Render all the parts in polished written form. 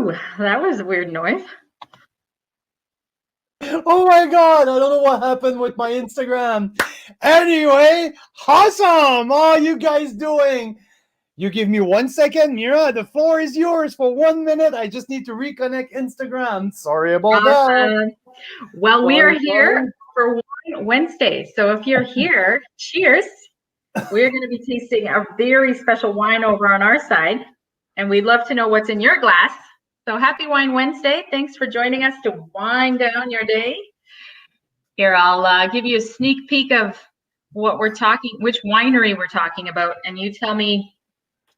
Ooh, that was a weird noise. Oh my God, I don't know what happened with my Instagram. Anyway, awesome. How are you guys doing? You give me 1 second, Mira. The floor is yours for 1 minute. I just need to reconnect Instagram. Sorry about that. Well, we are here Sorry. for Wine Wednesday. So if you're here, cheers. We're going to be tasting a very special wine over on our side. And we'd love to know what's in your glass. So happy Wine Wednesday. Thanks for joining us to wind down your day. Here, I'll give you a sneak peek of what we're talking, which winery we're talking about. And you tell me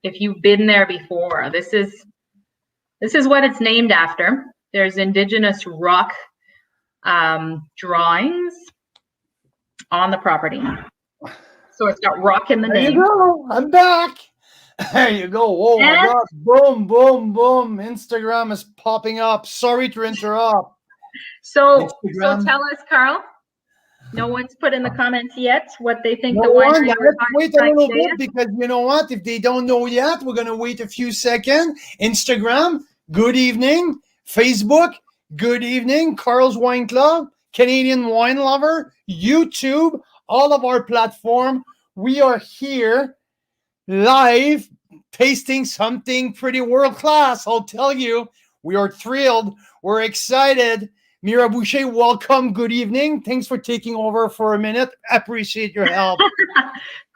if you've been there before. This is what it's named after. There's indigenous rock drawings on the property. So it's got rock in the name. There you go. I'm back. There you go. Oh my God. Boom, boom, boom. Instagram is popping up. Sorry to interrupt. So tell us, Carl. No one's put in the comments yet what they think the winery. Let's wait a little bit because you know what? If they don't know yet, we're going to wait a few seconds. Instagram, good evening. Facebook, good evening. Carl's Wine Club, Canadian Wine Lover, YouTube, all of our platform. We are here live tasting something pretty world class. I'll tell you, we are thrilled. We're excited. Mira Boucher, welcome. Good evening. Thanks for taking over for a minute. Appreciate your help. Of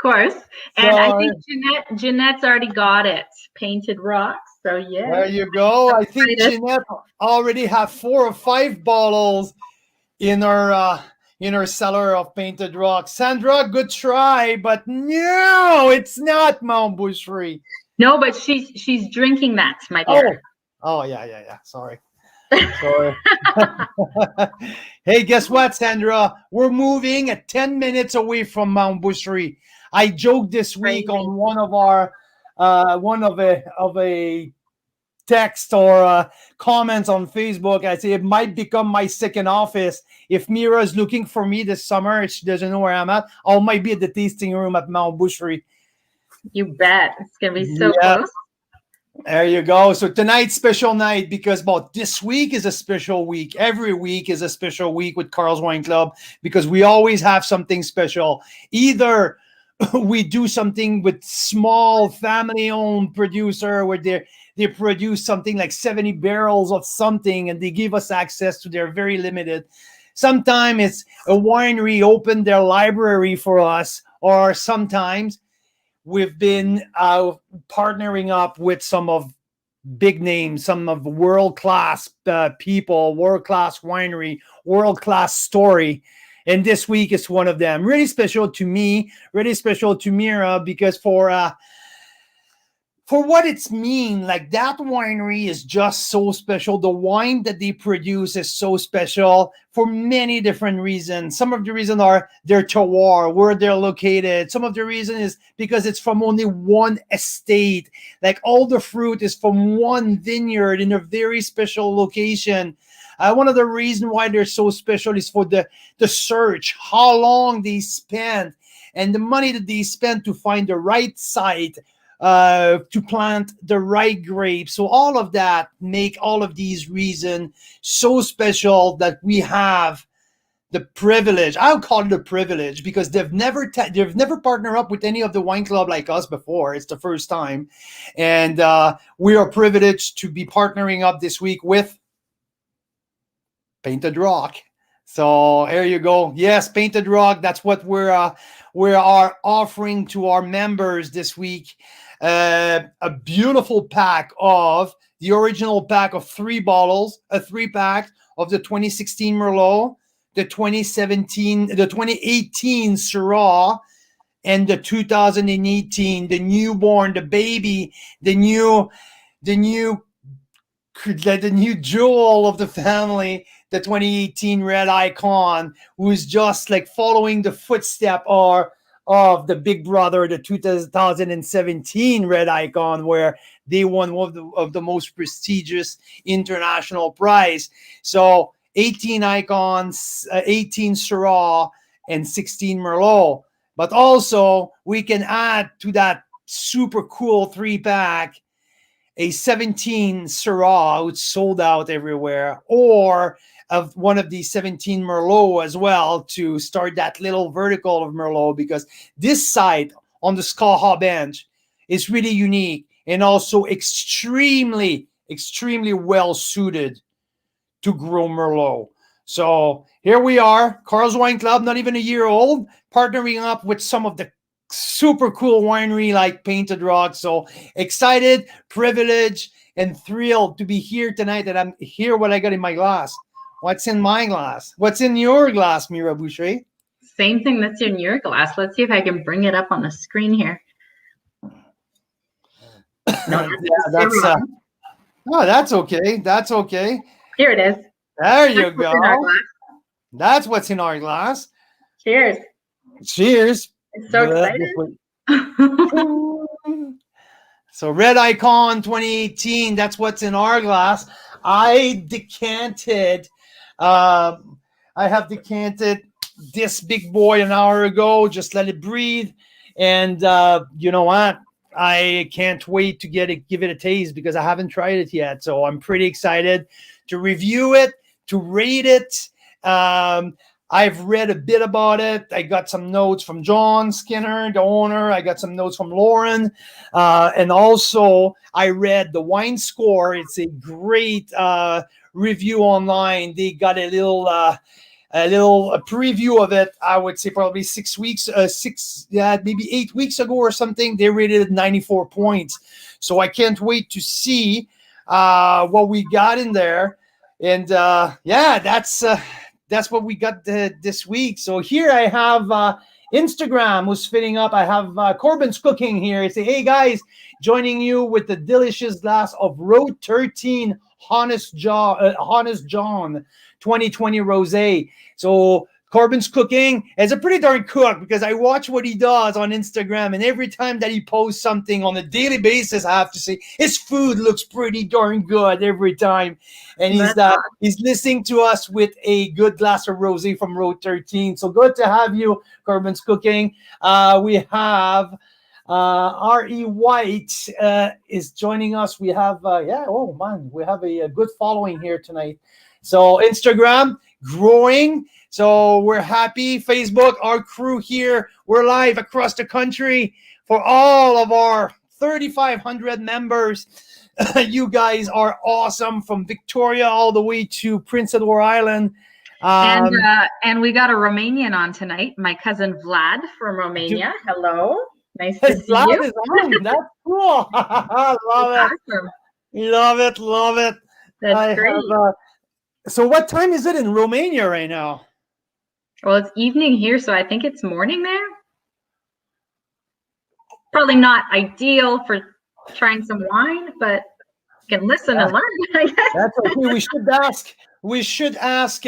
course. And I think Jeanette's already got it. Painted Rocks. So yeah. There you go. I think Jeanette already have 4 or 5 bottles in her cellar of Painted Rocks. Sandra, good try, but no, it's not Mount Boucherie. No, but she's drinking that, my dear. Oh yeah. Sorry. Hey, guess what, Sandra? We're moving at 10 minutes away from Mount Boucherie. I joked this week on one of a text or comments on Facebook. I say it might become my second office. If Mira is looking for me this summer, she doesn't know where I'm at, I might be at the tasting room at Mount Boucherie. You bet. It's gonna be so close. There you go. So tonight's special night because this week is a special week. Every week is a special week with Carl's Wine Club because we always have something special. Either we do something with small family-owned producer where they produce something like 70 barrels of something and they give us access to their very limited. Sometimes it's a winery open their library for us, or sometimes we've been partnering up with some of big names, some of world-class people, world-class winery, world-class story. And this week is one of them. Really special to me, really special to Mira, because for what it's mean, like that winery is just so special. The wine that they produce is so special for many different reasons. Some of the reasons are their terroir, where they're located. Some of the reason is because it's from only one estate. Like all the fruit is from one vineyard in a very special location. One of the reasons why they're so special is for the search, how long they spent, and the money that they spent to find the right site, to plant the right grapes. So all of that make all of these reasons so special that we have the privilege. I'll call it a privilege because they've never partnered up with any of the wine club like us before. It's the first time, and we are privileged to be partnering up this week with Painted Rock. So there you go. Yes, Painted Rock. That's what we are offering to our members this week. A beautiful pack of the original pack of 3 bottles, a 3-pack of the 2016 Merlot, the 2018 Syrah, and the 2018, the newborn, the baby, the new jewel of the family, the 2018 Red Icon, who is just like following the footstep of the big brother, the 2017 Red Icon, where they won one of the most prestigious international prize. So 18 Icons, 18 Syrah, and 16 Merlot. But also, we can add to that super cool 3-pack a 17 Syrah, it's sold out everywhere, or of one of the 17 Merlot as well to start that little vertical of Merlot, because this site on the Skaha Bench is really unique and also extremely, extremely well suited to grow Merlot. So here we are, Carl's Wine Club, not even a year old, partnering up with some of the super cool winery like Painted Rock. So excited, privileged, and thrilled to be here tonight. And I'm here what I got in my glass. What's in my glass? What's in your glass, Mira Boucher? Same thing that's in your glass. Let's see if I can bring it up on the screen here. No, that's okay. That's okay. Here it is. There you go. That's what's in our glass. Cheers. Cheers. I'm so excited. So Red Icon 2018, that's what's in our glass. I have decanted this big boy an hour ago. Just let it breathe. And you know what? I can't wait to give it a taste because I haven't tried it yet. So I'm pretty excited to review it, to rate it. I've read a bit about it. I got some notes from John Skinner, the owner. I got some notes from Lauren. And also I read the Wine Score. It's a great review online. They got a preview of it. I would say probably 6 weeks, maybe 8 weeks ago or something. They rated it 94 points. So I can't wait to see what we got in there. And that's what we got this week. So here I have Instagram was fitting up. I have Corbin's Cooking here. I say, hey guys, joining you with the delicious glass of Road 13 Honest John 2020 Rosé. So Corbin's Cooking is a pretty darn cook because I watch what he does on Instagram, and every time that he posts something on a daily basis, I have to say his food looks pretty darn good every time. And he's listening to us with a good glass of rosé from Road 13. So good to have you, Corbin's Cooking. We have R.E. White is joining us. We have we have a good following here tonight. So Instagram growing. So we're happy. Facebook, our crew here, we're live across the country for all of our 3,500 members. You guys are awesome, from Victoria all the way to Prince Edward Island. And we got a Romanian on tonight, my cousin Vlad from Romania. Hello. Nice to see Vlad you. Is on. That's cool. Love it. Awesome. Love it. That's great. So what time is it in Romania right now? Well, it's evening here, so I think it's morning there. Probably not ideal for trying some wine, but you can listen and learn, I guess. That's okay. We should ask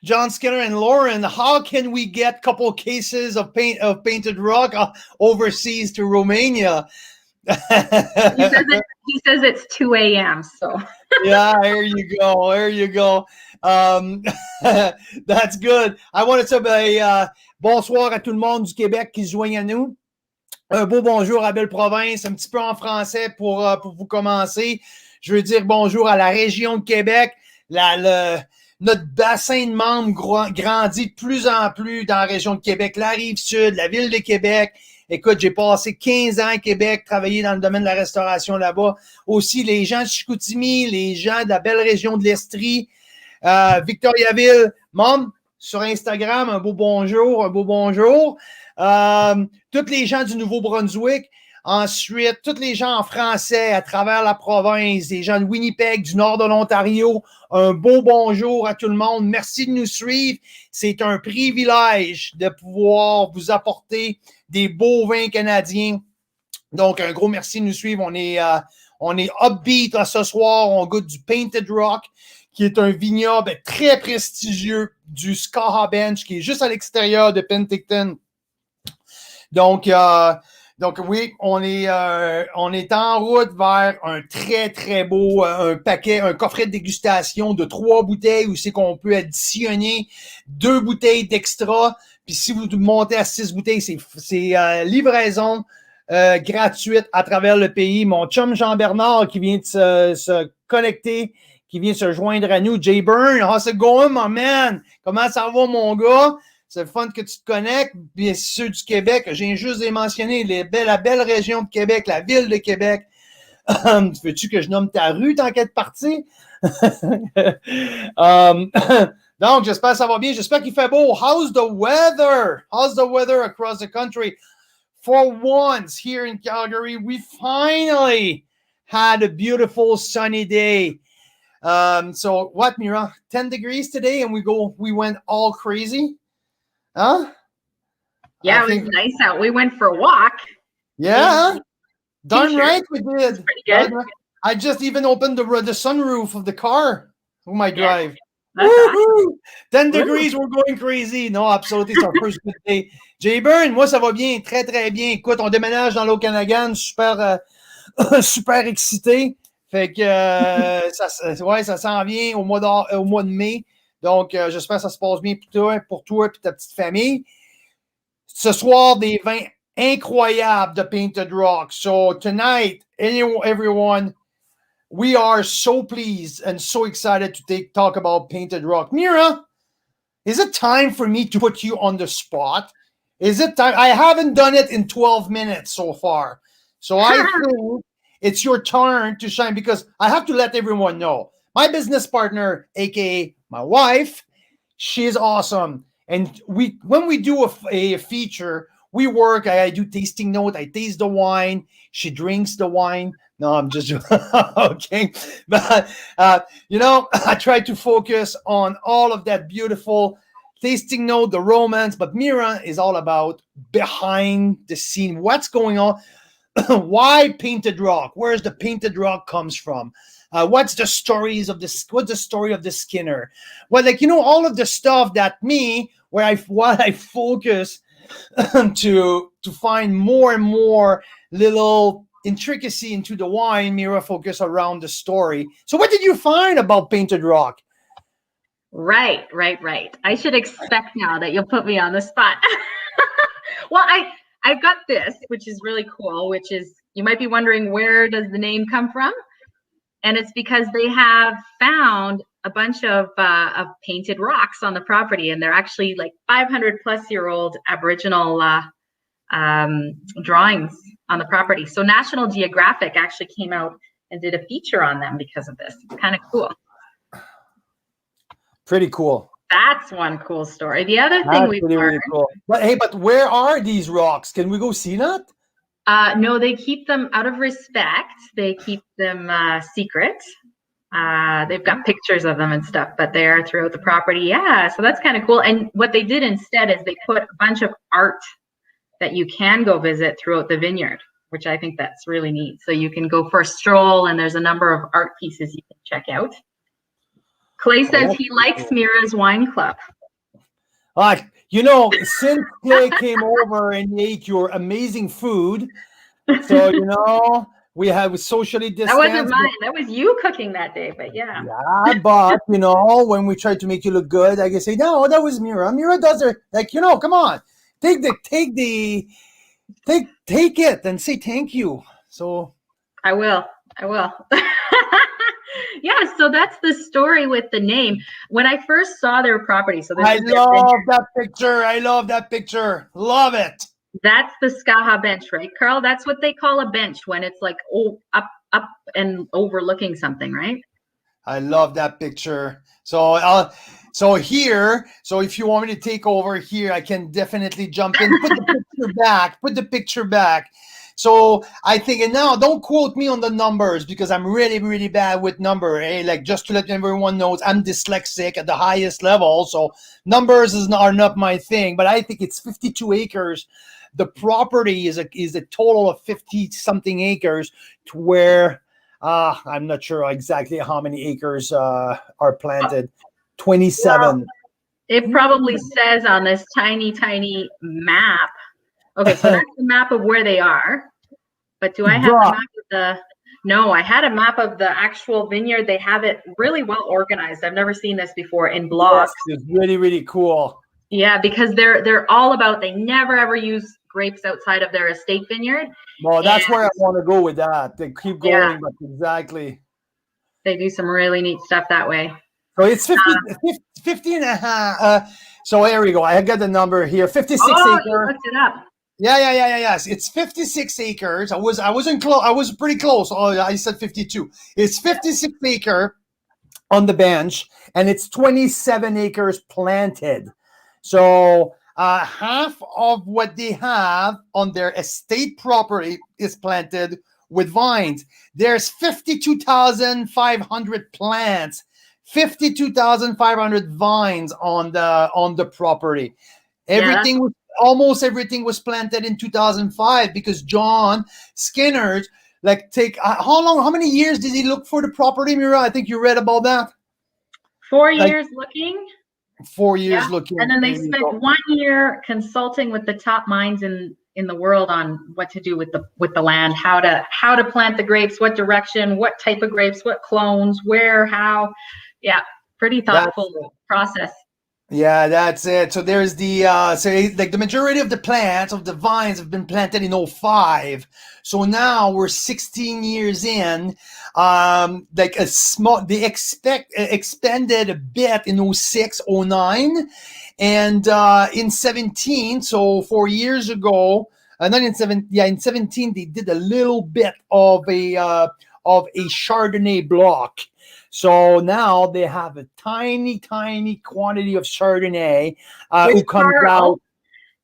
John Skinner and Lauren, how can we get a couple of cases of Painted Rock overseas to Romania? He says it's 2 a.m. So yeah, there you go. That's good. I want to say bonsoir à tout le monde du Québec qui se joigne à nous. Un beau bonjour à Belle Province, un petit peu en français pour vous commencer. Je veux dire bonjour à la région de Québec. Notre bassin de membres grandit de plus en plus dans la région de Québec, la Rive-Sud, la ville de Québec. Écoute, j'ai passé 15 ans à Québec, travaillé dans le domaine de la restauration là-bas. Aussi, les gens de Chicoutimi, les gens de la belle région de l'Estrie, Victoriaville, sur Instagram, un beau bonjour. Tous les gens du Nouveau-Brunswick. Ensuite, tous les gens en français à travers la province, les gens de Winnipeg, du nord de l'Ontario, un beau bonjour à tout le monde. Merci de nous suivre. C'est un privilège de pouvoir vous apporter des beaux vins canadiens. Donc, un gros merci de nous suivre. On est upbeat ce soir. On goûte du Painted Rock, qui est un vignoble très prestigieux du Skaha Bench, qui est juste à l'extérieur de Penticton. Donc oui, on est en route vers un très, très beau un coffret de dégustation de 3 bouteilles où c'est qu'on peut additionner 2 bouteilles d'extra. Puis si vous montez à 6 bouteilles, c'est livraison gratuite à travers le pays. Mon chum Jean-Bernard qui vient de se connecter, qui vient se joindre à nous. Jay Byrne, how's it going, my man? Comment ça va, mon gars? C'est le fun que tu te connectes. Bien sûr, du Québec, j'ai juste les mentionner la belle région de Québec, la ville de Québec. Veux-tu que je nomme ta rue tant qu'être parti? Donc, j'espère que ça va bien. J'espère qu'il fait beau. How's the weather? How's the weather across the country? For once, here in Calgary, we finally had a beautiful sunny day. So what, Mira? 10 degrees today, and we went all crazy. Huh? Yeah, it was nice out. We went for a walk. Yeah. Darn right we did. It's pretty good. I just even opened the sunroof of the car on my drive. Yeah, awesome. 10 degrees, we're going crazy. No, absolutely, it's our first good day. Jay Byrne, moi, ça va bien, très, très bien. Écoute, on déménage dans l'Okanagan, super, super excité. Fait que ça s'en vient au mois de mai. Donc, j'espère que ça se passe bien pour toi et ta petite famille. Ce soir, des vins incroyables de Painted Rock. So tonight, everyone, we are so pleased and so excited to talk about Painted Rock. Mira, is it time for me to put you on the spot? Is it time? I haven't done it in 12 minutes so far. So I think it's your turn to shine because I have to let everyone know. My business partner, aka my wife, she's awesome. And when we do a feature, we work. I do tasting note. I taste the wine. She drinks the wine. No, I'm just okay. But, I try to focus on all of that beautiful tasting note, the romance. But Mira is all about behind the scene. What's going on? Why Painted Rock? Where's the Painted Rock comes from? What's the stories of this? What's the story of the Skinner? Well, all of the stuff that while I focus to find more and more little intricacy into the wine, Mira focus around the story. So what did you find about Painted Rock? Right. I should expect now that you'll put me on the spot. Well, I've got this, which is really cool, which is, you might be wondering, where does the name come from? And it's because they have found a bunch of painted rocks on the property, and they're actually like 500-plus-year-old Aboriginal drawings on the property. So National Geographic actually came out and did a feature on them because of this. It's kind of cool. Pretty cool. That's one cool story. The other thing we've learned. Really cool. But where are these rocks? Can we go see that? No, they keep them out of respect. They keep them secret. They've got pictures of them and stuff, but they are throughout the property. Yeah, so that's kind of cool. And what they did instead is they put a bunch of art that you can go visit throughout the vineyard, which I think that's really neat. So you can go for a stroll, and there's a number of art pieces you can check out. Clay says he likes Mira's Wine Club. Since Clay came over and ate your amazing food, so, we have socially distanced. That wasn't mine. That was you cooking that day, but yeah. Yeah, but, when we try to make you look good, I can say, no, that was Mira. Mira does it. Come on. Take it and say thank you. So I will. Yeah, so that's the story with the name. When I first saw their property, I love that picture. Love it. That's the Skaha Bench, right, Carl? That's what they call a bench when it's like up and overlooking something, right? I love that picture. So if you want me to take over here, I can definitely jump in. Put the picture back. So I think, and now don't quote me on the numbers because I'm really, really bad with number. Just to let everyone know, I'm dyslexic at the highest level. So numbers are not my thing, but I think it's 52 acres. The property is a total of 50 something acres, to where I'm not sure exactly how many acres are planted. 27. Well, it probably says on this tiny map. Okay, so that's the map of where they are. But do I have a map of the? No, I had a map of the actual vineyard. They have it really well organized. I've never seen this before in blocks. It's really, really cool. Yeah, because they're all about, they never ever use grapes outside of their estate vineyard. Well, that's And where I want to go with that. They keep yeah, going, but exactly. they do some really neat stuff that way. So it's 50 and a half. So here we go. I got the number here. 56 Oh, you acre. looked it up. Yes. It's 56 acres. I wasn't close. I was pretty close. Oh, I said 52. It's 56 acre on the bench, and it's 27 acres planted. So half of what they have on their estate property is planted with vines. There's 52,500 plants, 52,500 vines on the property. Yeah, Everything was almost everything was planted in 2005 because John Skinner take how many years did he look for the property, Mira? I think you read about that. 4 years looking. 4 years Yeah. looking. And then they There you spent go. 1 year consulting with the top minds in the world on what to do with the land, how to plant the grapes, what direction, what type of grapes, what clones, where, how. Yeah, pretty That's thoughtful process. Yeah, that's it. So there's the the majority of the plants of the vines have been planted in '05. So now we're 16 years in. Like a small they expanded a bit in '06, '09, and in 17, so 4 years ago, not in in 17 they did a little bit of a Chardonnay block. So now they have a tiny, tiny quantity of Chardonnay who Which comes Carl out.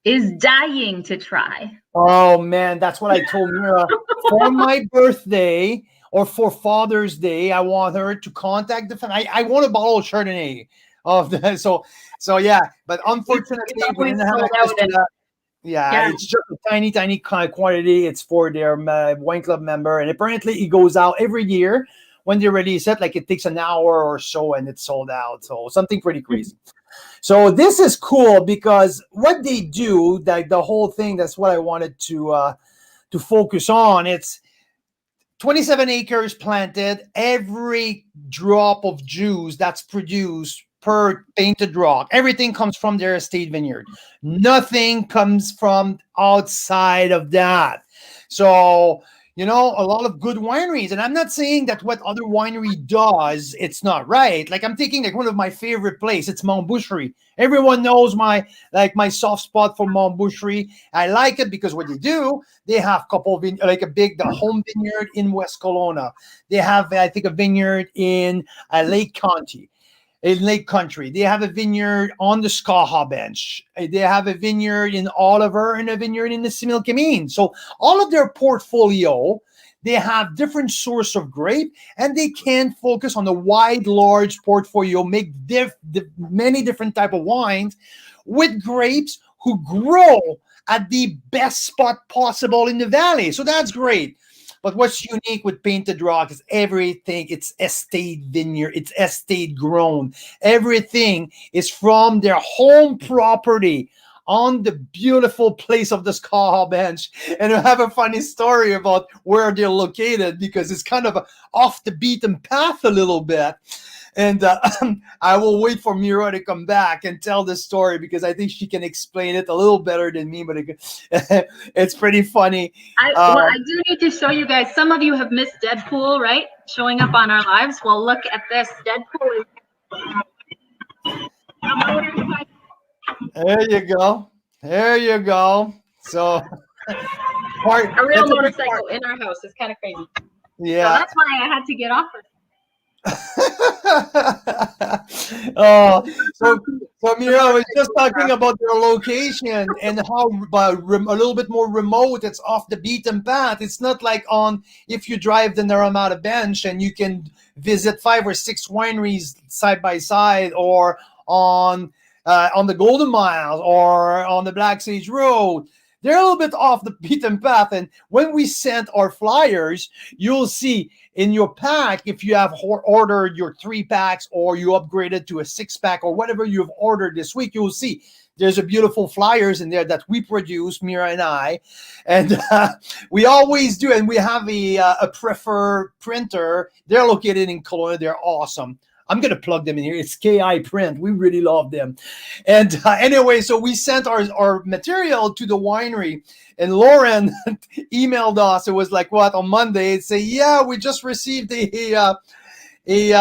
is dying to try. Oh man, that's what I told Mira for my birthday or for Father's Day. I want her to contact the family. I want a bottle of Chardonnay of the so yeah. But It's unfortunately, we always didn't have sold access out, to and that. Yeah, yeah, it's just a tiny, tiny kind of quantity. It's for their wine club member, and apparently it goes out every year when they release it. Like it takes an hour or so, and it's sold out. So something pretty crazy. So this is cool because what they do, like the whole thing. That's what I wanted to focus on. It's 27 acres planted. Every drop of juice that's produced per painted rock, everything comes from their estate vineyard. Nothing comes from outside of that. So, a lot of good wineries. And I'm not saying that what other winery does, it's not right. Like I'm taking like one of my favorite places, it's Mount Boucherie. Everyone knows my soft spot for Mount Boucherie. I like it because what they do, they have a couple of the home vineyard in West Kelowna. They have, I think, a vineyard in Lake County. In Lake Country, they have a vineyard on the Skaha Bench. They have a vineyard in Oliver and a vineyard in the Similkameen. So all of their portfolio, they have different source of grape, and they can focus on a wide, large portfolio, make many different type of wines with grapes who grow at the best spot possible in the valley. So that's great. But what's unique with Painted Rock is everything, it's estate vineyard, it's estate grown. Everything is from their home property on the beautiful place of the Skaha Bench. And I have a funny story about where they're located because it's kind of off the beaten path a little bit. And I will wait for Mira to come back and tell this story because I think she can explain it a little better than me, but it's pretty funny. I do need to show you guys. Some of you have missed Deadpool, right? Showing up on our lives. Well, look at this. Deadpool is a motorcycle. There you go. There you go. So, A real motorcycle in our house. It's kind of crazy. Yeah. So that's why I had to get off of it. So Mira, I was just talking about your location and how a little bit more remote. It's off the beaten path. It's not like if you drive the Naramata Bench and you can visit 5 or 6 wineries side by side, or on the Golden Mile or on the Black Sage Road. They're a little bit off the beaten path. And when we sent our flyers, you'll see in your pack, if you have ordered your 3 packs or you upgraded to a 6-pack or whatever you've ordered this week, you'll see there's a beautiful flyers in there that we produce, Mira and I. And we always do. And we have a preferred printer. They're located in Kelowna. They're awesome. I'm gonna plug them in here. It's KI Print. We really love them. And anyway, so we sent our material to the winery, and Lauren emailed us. It was like what, on Monday? Say, yeah, we just received a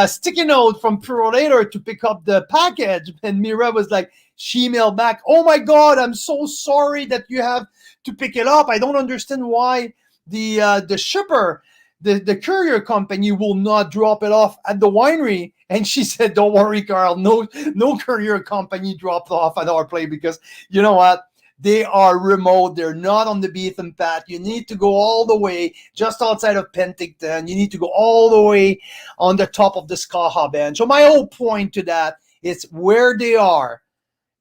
sticky note from Purolator to pick up the package. And Mira was like, she emailed back, oh my God, I'm so sorry that you have to pick it up. I don't understand why the shipper, the courier company will not drop it off at the winery. And she said, don't worry, Carl, no courier company dropped off at our place, because you know what? They are remote. They're not on the beaten path. You need to go all the way just outside of Penticton. You need to go all the way on the top of the Skaha Bench. So my whole point to that is where they are,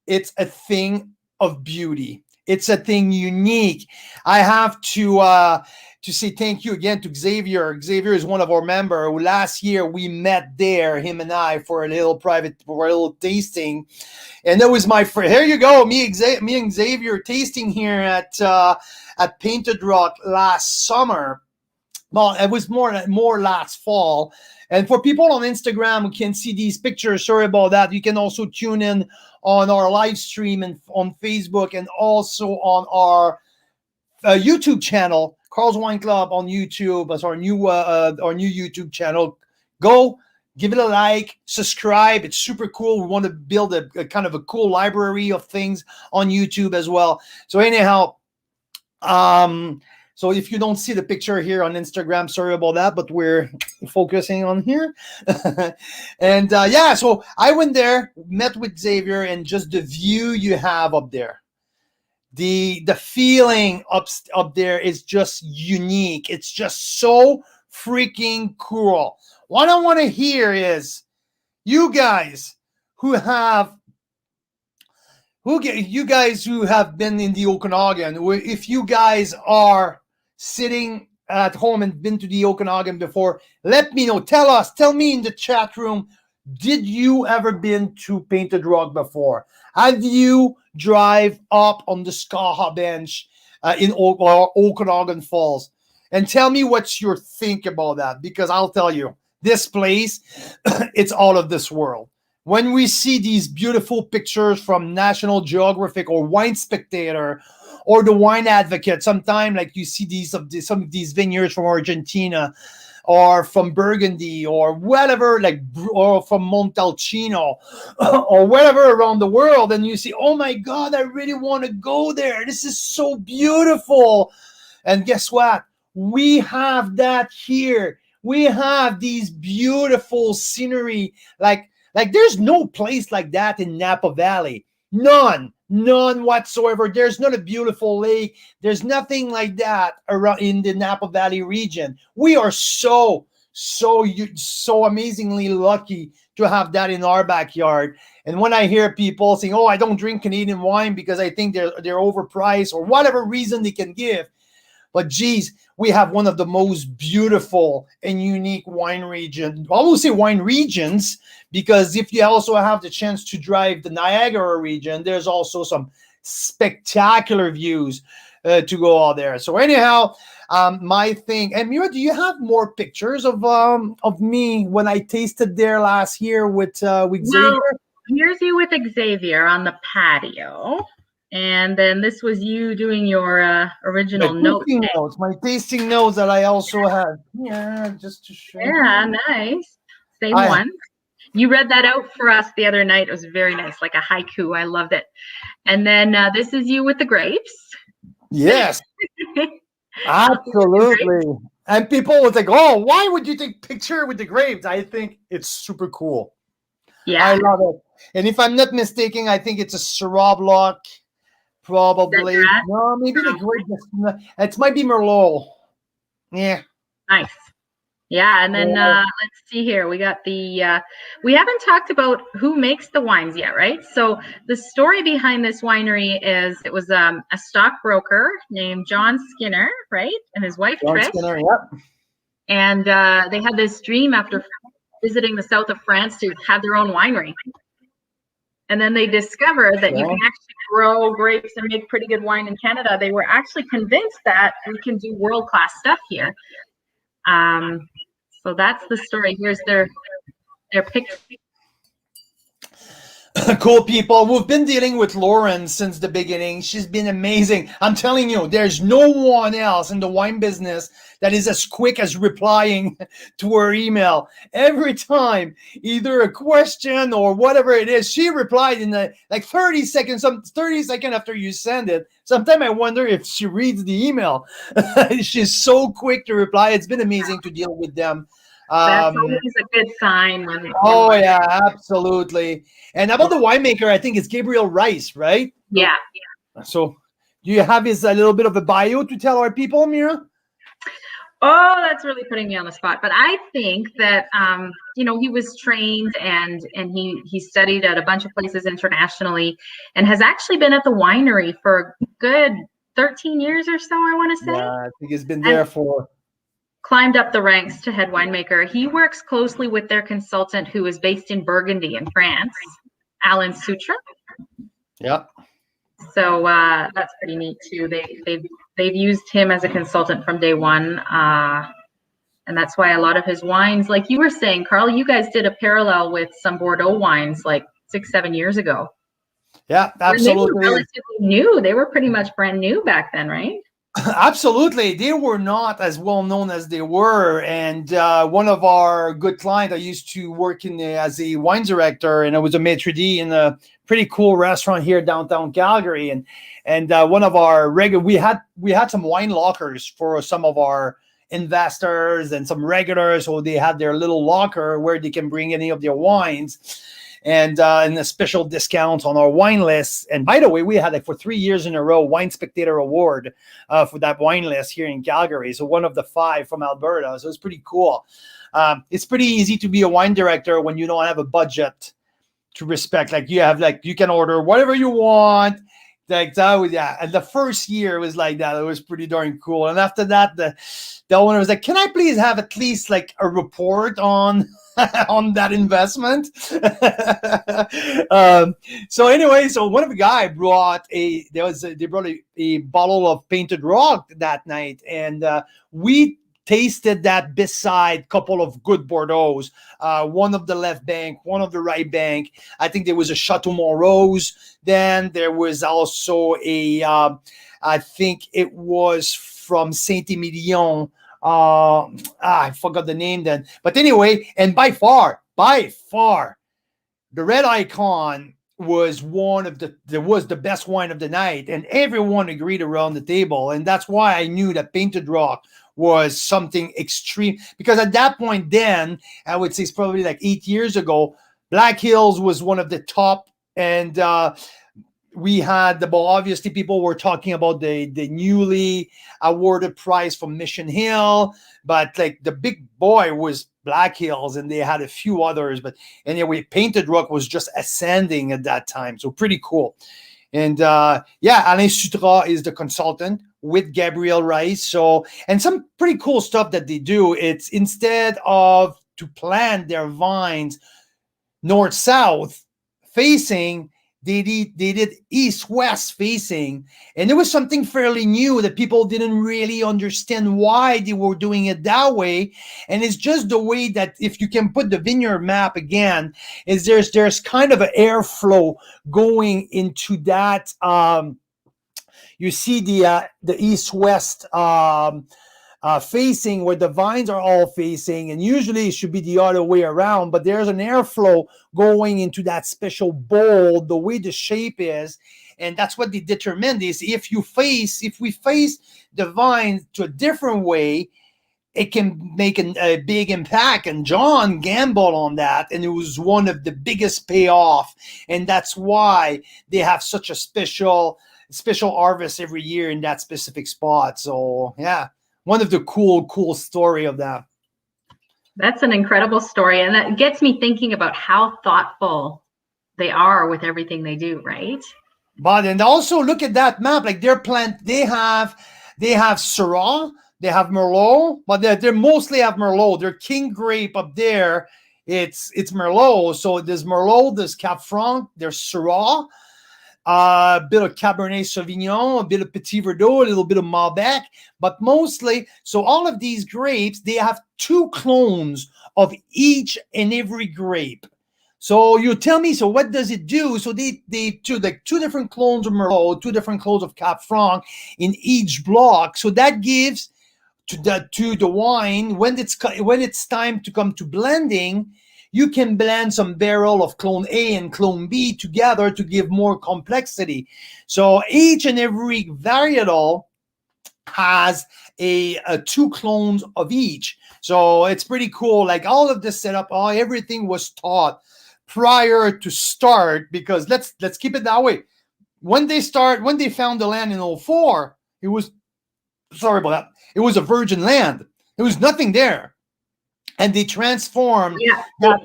it's a thing of beauty. It's a thing unique. I have to say thank you again to Xavier. Xavier is one of our members. Last year we met there, him and I, for a little tasting. And that was my friend. Here you go, me and Xavier tasting here at Painted Rock last summer. Well, it was more last fall. And for people on Instagram who can see these pictures, sorry about that. You can also tune in on our live stream and on Facebook, and also on our YouTube channel, Carl's Wine Club on YouTube. That's our new YouTube channel. Go give it a like, subscribe. It's super cool. We want to build a kind of a cool library of things on YouTube as well. So anyhow, so if you don't see the picture here on Instagram, sorry about that, but we're focusing on here. And yeah, so I went there, met with Xavier, and just the view you have up there. The feeling up there is just unique. It's just so freaking cool. What I want to hear is you guys who have been in the Okanagan, if you guys are sitting at home and been to the Okanagan before, let me know. Tell me in the chat room, did you ever been to Painted Rock before? Have you drive up on the Skaha Bench in Okanagan Falls? And tell me what you think about that, because I'll tell you, this place, it's out of this world. When we see these beautiful pictures from National Geographic or Wine Spectator or the Wine Advocate, sometimes like you see some of these vineyards from Argentina or from Burgundy or whatever, or from Montalcino or whatever around the world, and you see, oh my God, I really want to go there. This is so beautiful. And guess what? We have that here. We have these beautiful scenery. Like there's no place like that in Napa Valley. None whatsoever. There's not a beautiful lake. There's nothing like that around in the Napa Valley region. We are so amazingly lucky to have that in our backyard. And when I hear people saying, "Oh, I don't drink Canadian wine because I think they're overpriced," or whatever reason they can give, but geez, we have one of the most beautiful and unique wine regions. I will say wine regions, because if you also have the chance to drive the Niagara region, there's also some spectacular views to go out there. So anyhow, my thing. And Mira, do you have more pictures of me when I tasted there last year with Xavier? Well, here's you with Xavier on the patio. And then this was you doing your original notes. My tasting notes that I also had. Yeah, just to show. Yeah, nice. Same one. You read that out for us the other night. It was very nice, like a haiku. I loved it. And then this is you with the grapes. Yes, absolutely. And people would think, "Oh, why would you take picture with the grapes?" I think it's super cool. Yeah, I love it. And if I'm not mistaken, I think it's a Syrah Block. Probably. No, maybe the grape. It might be Merlot. Yeah. Nice. Yeah, and then let's see here. We got the, we haven't talked about who makes the wines yet, right? So the story behind this winery is it was a stockbroker named John Skinner, right? And his wife, Trish. Skinner, yep. And they had this dream after visiting the south of France to have their own winery. And then they discovered that you can actually grow grapes and make pretty good wine in Canada. They were actually convinced that we can do world-class stuff here. So that's the story. Here's their They're picked. Cool people. We've been dealing with Lauren since the beginning. She's been amazing. I'm telling you, there's no one else in the wine business that is as quick as replying to her email. Every time, either a question or whatever it is, she replied in like 30 seconds, 30 seconds after you send it. Sometimes I wonder if she reads the email. She's so quick to reply. It's been amazing to deal with them. That's always a good sign when. Oh yeah, absolutely. And about the winemaker, I think it's Gabriel Rice, right? Yeah. So, do you have his a little bit of a bio to tell our people, Mira? Oh, that's really putting me on the spot. But I think that he was trained and he studied at a bunch of places internationally, and has actually been at the winery for a good 13 years or so. I want to say. Yeah, I think he's been there for. Climbed up the ranks to head winemaker. He works closely with their consultant, who is based in Burgundy in France, Alan Sutra. Yep. So that's pretty neat too. They've used him as a consultant from day one, and that's why a lot of his wines, like you were saying, Carl, you guys did a parallel with some Bordeaux wines like 6-7 years ago. Yeah, absolutely. They were relatively new. They were pretty much brand new back then, right? Absolutely. They were not as well known as they were. And one of our good clients, I used to work as a wine director, and I was a maitre d' in a pretty cool restaurant here downtown Calgary. And one of our we had some wine lockers for some of our investors and some regulars. So they had their little locker where they can bring any of their wines. And a special discount on our wine list. And by the way, we had for 3 years in a row Wine Spectator Award for that wine list here in Calgary. So one of the 5 from Alberta. So it's pretty cool. It's pretty easy to be a wine director when you don't have a budget to respect. Like you can order whatever you want. Like that was, yeah. And the first year was like that. It was pretty darn cool. And after that, the owner was like, "Can I please have at least like a report on on that investment?" So anyway, so one of the guy brought they brought a bottle of Painted Rock that night, and we tasted that beside couple of good Bordeaux's, one of the left bank, one of the right bank. I think there was a Chateau Montrose. Then there was also I think it was from Saint-Emilion. I forgot the name then. But anyway, and by far, the Red Icon was was the best wine of the night, and everyone agreed around the table. And that's why I knew that Painted Rock was something extreme, because at that point then, I would say it's probably like 8 years ago, Black Hills was one of the top, and we had obviously people were talking about the newly awarded prize from Mission Hill, but like the big boy was Black Hills, and they had a few others. But anyway, Painted Rock was just ascending at that time. So pretty cool. And Alain Sutra is the consultant with Gabriel Rice. So, and some pretty cool stuff that they do. It's instead of to plant their vines north-south facing, they did east-west facing, and it was something fairly new that people didn't really understand why they were doing it that way. And it's just the way that, if you can put the vineyard map again, is there's kind of an airflow going into that. You see the east-west facing, where the vines are all facing, and usually it should be the other way around, but there's an airflow going into that special bowl, the way the shape is. And that's what they determined is if we face the vine to a different way, it can make a big impact. And John gambled on that, and it was one of the biggest payoff. And that's why they have such a special harvest every year in that specific spot. So yeah, one of the cool story of that. That's an incredible story. And that gets me thinking about how thoughtful they are with everything they do, right? But, and also look at that map, like their plant, they have Syrah, they have Merlot, but they mostly have Merlot. Their king grape up there, it's Merlot. So there's Merlot, there's Cap Franc, there's Syrah. a bit of Cabernet Sauvignon, a bit of Petit Verdot, a little bit of Malbec, but mostly, so all of these grapes, they have 2 clones of each and every grape. So you tell me, so what does it do? So they two, like 2 different clones of Merlot, 2 different clones of Cap Franc in each block. So that gives to the wine, when it's time to come to blending, you can blend some barrel of clone A and clone B together to give more complexity. So each and every varietal has a 2 clones of each. So it's pretty cool. Like all of this setup, everything was taught prior to start, because let's keep it that way. When they found the land in 2004, it was, sorry about that, it was a virgin land. There was nothing there. And they transformed. Yeah.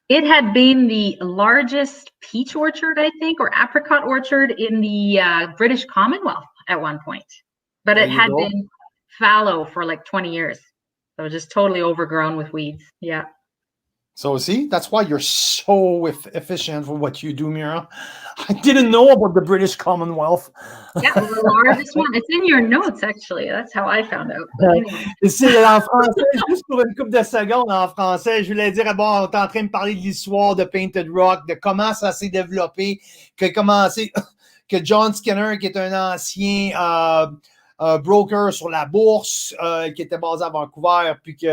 It had been the largest peach orchard, I think, or apricot orchard in the British Commonwealth at one point. But it had been fallow for like 20 years. So just totally overgrown with weeds. Yeah. So see, that's why you're so efficient for what you do, Mira. I didn't know about the British Commonwealth. Yeah, the largest one. It's in your notes, actually. That's how I found out. Anyway. C'est en français, juste pour une couple de secondes en français, je voulais dire, bon, on est en train de parler de l'histoire de Painted Rock, de comment ça s'est développé, que John Skinner, qui est un ancien broker sur la bourse, qui était basé à Vancouver, puis qu'il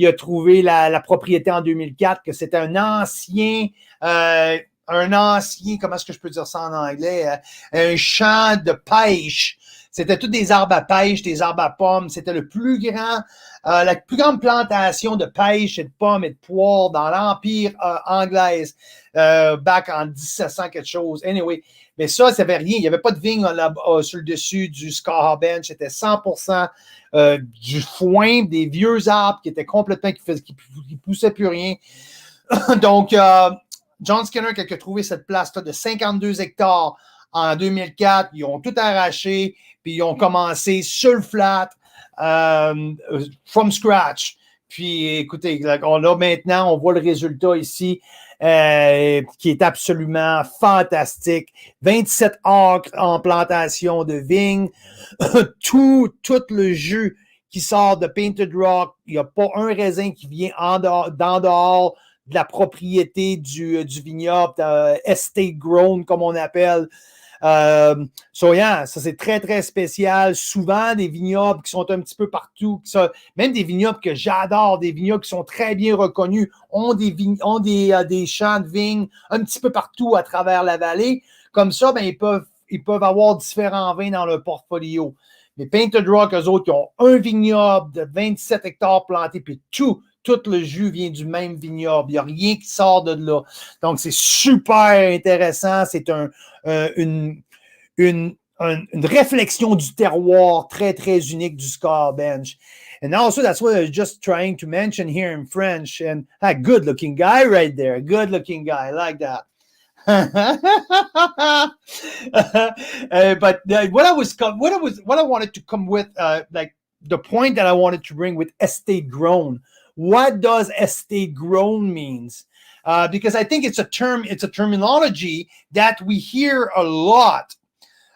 a trouvé la propriété en 2004, que c'était un ancien, comment est-ce que je peux dire ça en anglais, un champ de pêche. C'était tous des arbres à pêche, des arbres à pommes. C'était le plus grand, la plus grande plantation de pêche et de pommes et de poires dans l'Empire anglaise, back en 1700 quelque chose. Anyway, mais ça avait rien. Il n'y avait pas de vigne sur le dessus du Skaha Bench. C'était 100% du foin, des vieux arbres qui étaient complètement, qui poussaient plus rien. Donc, John Skinner, qui a trouvé cette place-là de 52 hectares en 2004, ils ont tout arraché, puis ils ont commencé sur le flat, from scratch. Puis, écoutez, maintenant, on voit le résultat ici, qui est absolument fantastique. 27 acres en plantation de vignes, tout le jus qui sort de Painted Rock. Il n'y a pas un raisin qui vient dehors de la propriété du vignoble, estate grown, comme on appelle. Ça c'est très, très spécial. Souvent, des vignobles qui sont un petit peu partout, même des vignobles que j'adore, des vignobles qui sont très bien reconnus, ont des champs de vignes un petit peu partout à travers la vallée. Comme ça, ben, ils peuvent avoir différents vins dans leur portfolio. Les Painted Rock, eux autres, ils ont un vignoble de 27 hectares plantés, puis tout le jus vient du même vignoble. Il n'y a rien qui sort de là. Donc, c'est super intéressant. C'est une réflexion du terroir très, très unique du Skaha Bench. And also, that's what I was just trying to mention here in French. And a good-looking guy right there. Good-looking guy. I like that. But what I wanted to come with, like the point that I wanted to bring with estate grown. What does estate grown means? Because I think it's a terminology that we hear a lot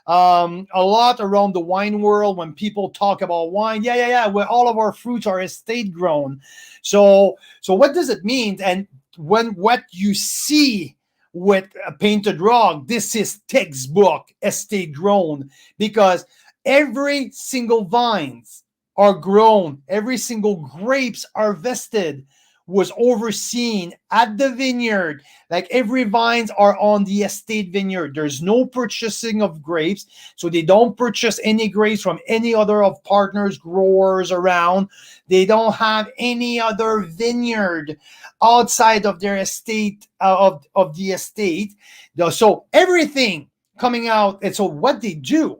around the wine world when people talk about wine. Yeah. Where all of our fruits are estate grown. So what does it mean? And what you see with a Painted Rock, this is textbook estate grown, because every single vines are grown, every single grapes are vested, was overseen at the vineyard. Like every vines are on the estate vineyard. There's no purchasing of grapes. So they don't purchase any grapes from any other of partners, growers around. They don't have any other vineyard outside of their estate, of the estate. So everything coming out. And so what they do,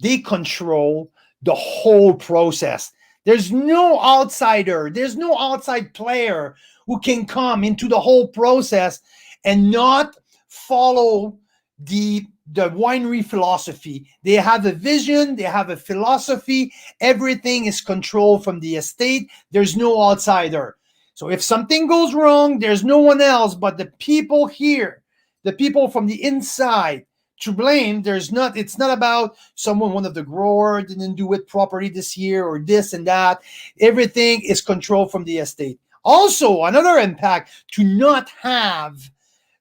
they control the whole process. There's no outsider, there's no outside player who can come into the whole process and not follow the winery philosophy. They have a vision, they have a philosophy, everything is controlled from the estate. There's no outsider. So if something goes wrong, there's no one else but the people here, the people from the inside, to blame. It's not about one of the grower didn't do it properly this year or this and that. Everything is controlled from the estate. Also, another impact to not have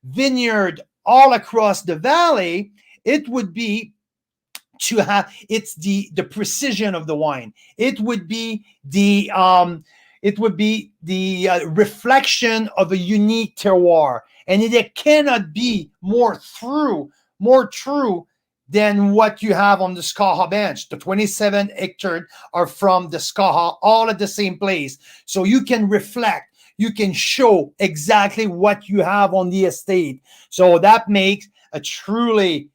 vineyard all across the valley, it would be to have the precision of the wine. It would be the reflection of a unique terroir, and it cannot be more true than what you have on the Skaha Bench. The 27 hectares are from the Skaha, all at the same place, so you can reflect. You can show exactly what you have on the estate. So that makes a truly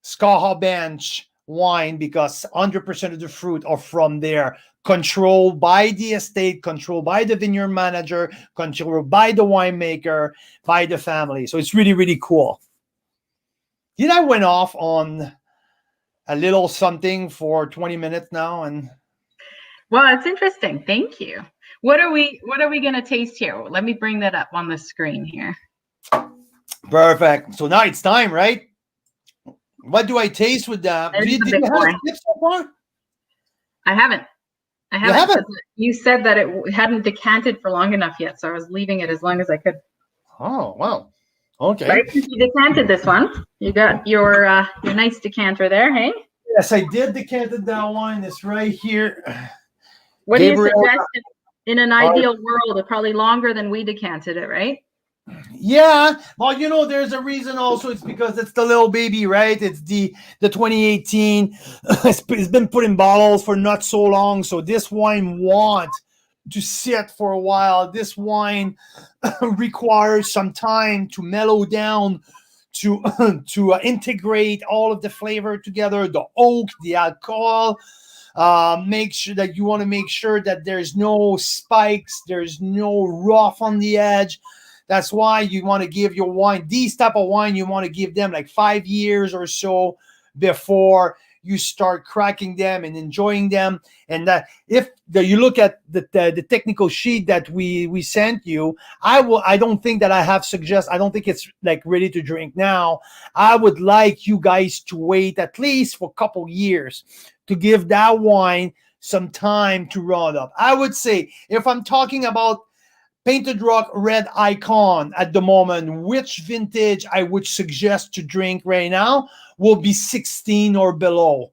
Skaha Bench wine, because 100% of the fruit are from there, controlled by the estate, controlled by the vineyard manager, controlled by the winemaker, by the family. So it's really, really cool. I went off on a little something for 20 minutes now, and well, it's interesting. Thank you. What are we going to taste here? Let me bring that up on the screen here. Perfect. So now it's time, right? What do I taste with that? Do you have tips so far? I haven't. You haven't? You said that it hadn't decanted for long enough yet, so I was leaving it as long as I could. Oh, wow. Okay. Right, since you decanted this one, you got your nice decanter there, hey? Yes, I did decanted that one. It's right here. What do you suggest in an ideal world? It's probably longer than we decanted it, right? Yeah, well, there's a reason also. It's because it's the little baby, right? It's the 2018. It's been put in bottles for not so long, so this wine wants to sit for a while. This wine requires some time to mellow down, to integrate all of the flavor together, the oak, the alcohol. Make sure that you want to make sure that there's no spikes, there's no rough on the edge. That's why you want to give your wine, these type of wine, you want to give them like 5 years or so before you start cracking them and enjoying them. And if you look at the technical sheet that we sent you, I don't think that I don't think it's like ready to drink now. I would like you guys to wait at least for a couple years to give that wine some time to run up. I would say, if I'm talking about Painted Rock Red Icon at the moment, which vintage I would suggest to drink right now will be 16 or below.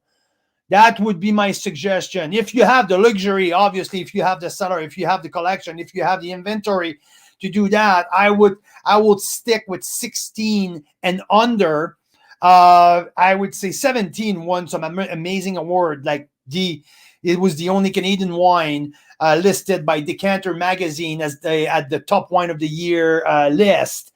That would be my suggestion. If you have the luxury, obviously, if you have the cellar, if you have the collection, if you have the inventory to do that, I would stick with 16 and under. I would say 17 won some amazing award, like it was the only Canadian wine listed by Decanter magazine as at the top wine of the year list.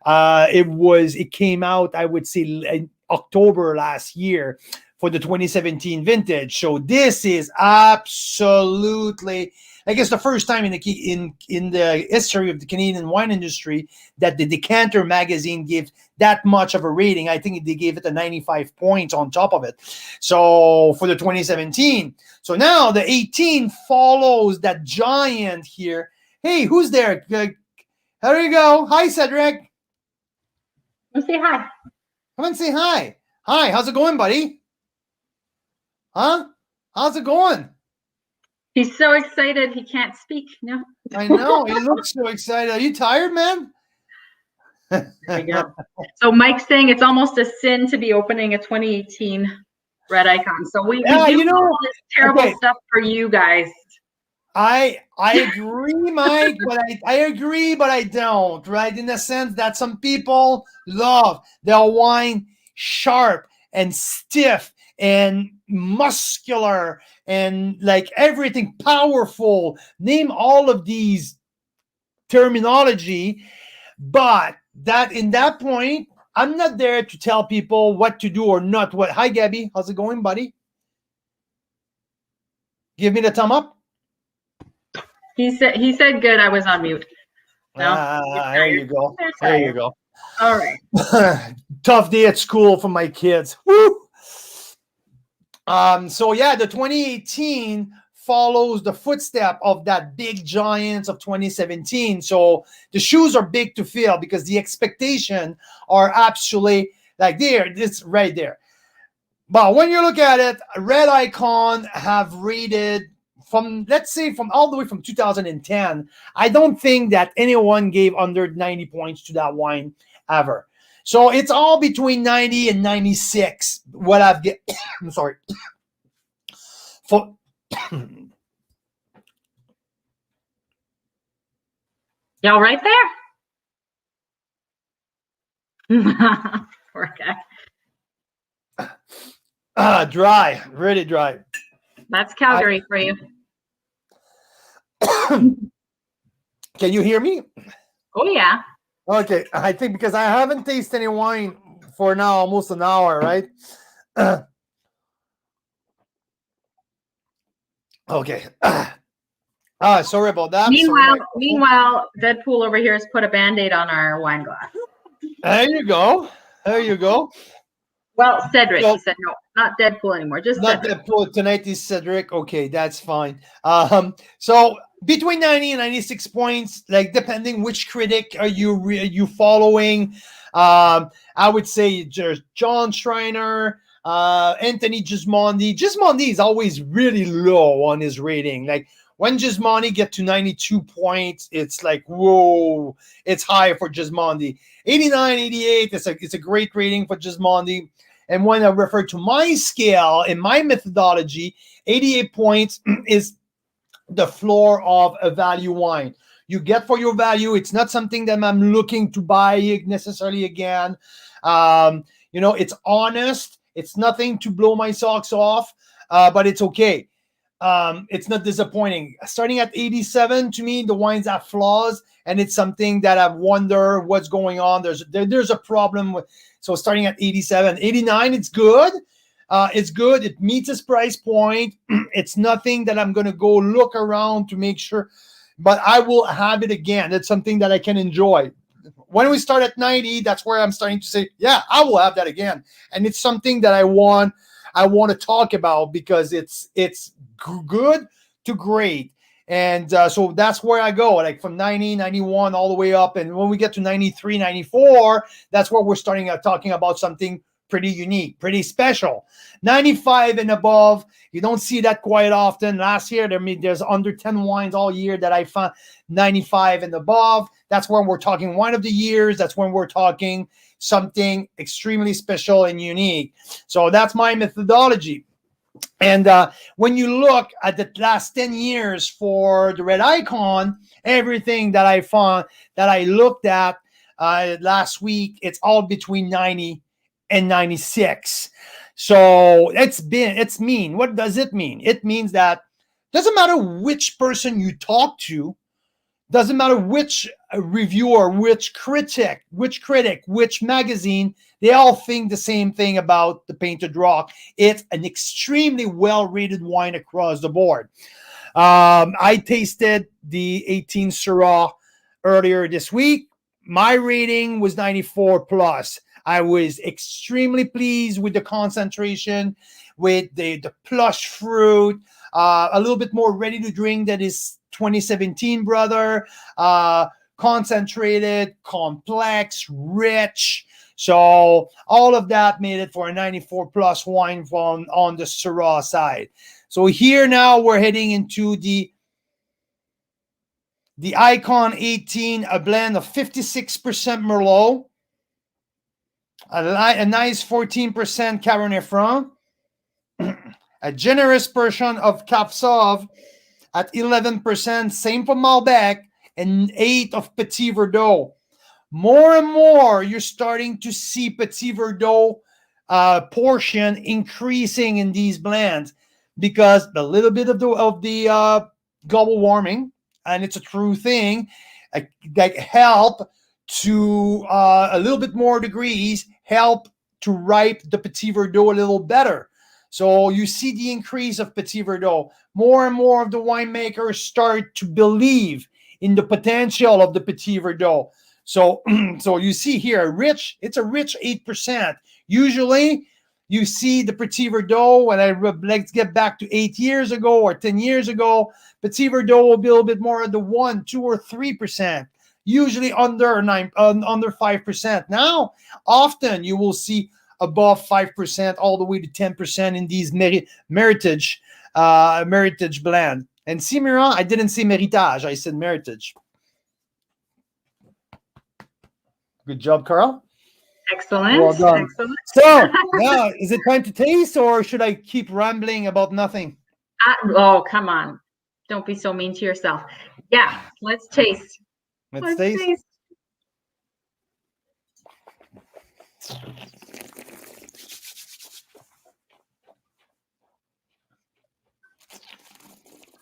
It came out, I would say, in October last year for the 2017 vintage. So this is absolutely, I guess, the first time in the history of the Canadian wine industry that the Decanter magazine gives that much of a rating. I think they gave it a 95 points on top of it. So for the 2017. So now the 18 follows that giant here. Hey, who's there? There you go. Hi, Cedric. Come say hi. Come and say hi. Hi, how's it going, buddy? Huh? How's it going? He's so excited he can't speak. No. I know. He looks so excited. Are you tired, man? There we go. So Mike's saying it's almost a sin to be opening a 2018 Red Icon. So we do all this terrible stuff for you guys. I agree, Mike, but I agree, but I don't, right? In the sense that some people love their wine sharp and stiff and muscular and like everything powerful. Name all of these terminology, but in that point, I'm not there to tell people what to do or not what. Hi, Gabby. How's it going, buddy? Give me the thumb up. He said good. I was on mute. No? There you go. There you go. All right. Tough day at school for my kids. Woo! So yeah, the 2018 follows the footstep of that big giants of 2017. So the shoes are big to fill because the expectation are actually Like there, it's right there. But when you look at it, Red Icon have rated from, let's say, from all the way from 2010. I don't think that anyone gave under 90 points to that wine ever. So it's all between 90 and 96. What I've get, I'm sorry. For Y'all right there? Poor guy. dry, really dry. That's Calgary for you. Can you hear me? Oh, yeah. Okay, I think because I haven't tasted any wine for now almost an hour, right? Okay. Sorry about that. Meanwhile, Deadpool over here has put a Band-Aid on our wine glass. There you go. There you go. Well, Cedric, he said no, not Deadpool anymore, just not Cedric. Deadpool. Tonight is Cedric. Okay, that's fine. So between 90 and 96 points, like depending which critic are you following. I would say there's John Schreiner, Anthony Gismondi. Gismondi is always really low on his rating. Like when Gismondi get to 92 points, it's like, whoa, it's high for Gismondi. 89, 88, it's a great rating for Gismondi. And when I refer to my scale and my methodology, 88 points is the floor of a value wine. You get for your value. It's not something that I'm looking to buy necessarily again. It's honest. It's nothing to blow my socks off, but it's okay. It's not disappointing. Starting at 87, to me, the wines have flaws, and it's something that I wonder what's going on. There's a problem with. So starting at 87, 89, it's good. It's good. It meets its price point. It's nothing that I'm going to go look around to make sure, but I will have it again. It's something that I can enjoy. When we start at 90, that's where I'm starting to say, yeah, I will have that again. And it's something that I want to talk about because it's good to great. And so that's where I go, like from 90, 91, all the way up. And when we get to 93, 94, that's where we're starting talking about something pretty unique, pretty special. 95 and above, you don't see that quite often. Last year, there's under 10 wines all year that I found 95 and above. That's when we're talking wine of the years. That's when we're talking something extremely special and unique. So that's my methodology. And when you look at the last 10 years for the Red Icon, everything that I found, that I looked at last week, it's all between 90 and 96. So it's mean. What does it mean? It means that doesn't matter which person you talk to, doesn't matter which reviewer, which critic, which magazine, they all think the same thing about the Painted Rock. It's an extremely well-rated wine across the board. I tasted the 18 Syrah earlier this week. My rating was 94 plus. I was extremely pleased with the concentration, with the plush fruit, a little bit more ready to drink than his 2017 brother, concentrated, complex, rich. So all of that made it for a 94 plus wine on the Syrah side. So here now we're heading into the Icon 18, a blend of 56% Merlot, a nice 14% Cabernet Franc, a generous portion of Cab Sauv at 11%, same for Malbec, and 8 of Petit Verdot. More and more, you're starting to see Petit Verdot portion increasing in these blends because a little bit of the global warming, and it's a true thing, that help to a little bit more degrees, help to ripe the Petit Verdot a little better. So you see the increase of Petit Verdot. More and more of the winemakers start to believe in the potential of the Petit Verdot. So you see here, it's a rich 8%. Usually, you see the Petit Verdot, let's get back to 8 years ago or 10 years ago, Petit Verdot will be a little bit more at the 1, 2, or 3%. usually under 5%. Now, often you will see above 5%, all the way to 10% in these meritage blend. And see, Mira, I didn't say meritage, I said meritage. Good job, Carl. Excellent. Well done. Excellent. So, now, is it time to taste, or should I keep rambling about nothing? Oh, come on. Don't be so mean to yourself. Yeah, let's taste. Let's taste.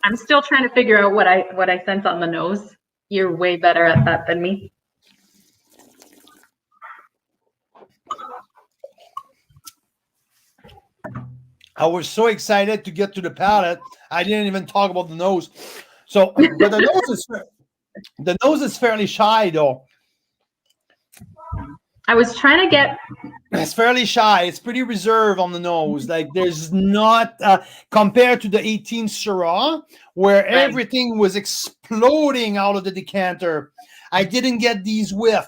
I'm still trying to figure out what I sense on the nose. You're way better at that than me. I was so excited to get to the palate, I didn't even talk about the nose. So, but the nose is fairly shy, though. I was trying to get. It's fairly shy. It's pretty reserved on the nose. Like, there's not compared to the 18 Syrah, where everything was exploding out of the decanter. I didn't get these whiff.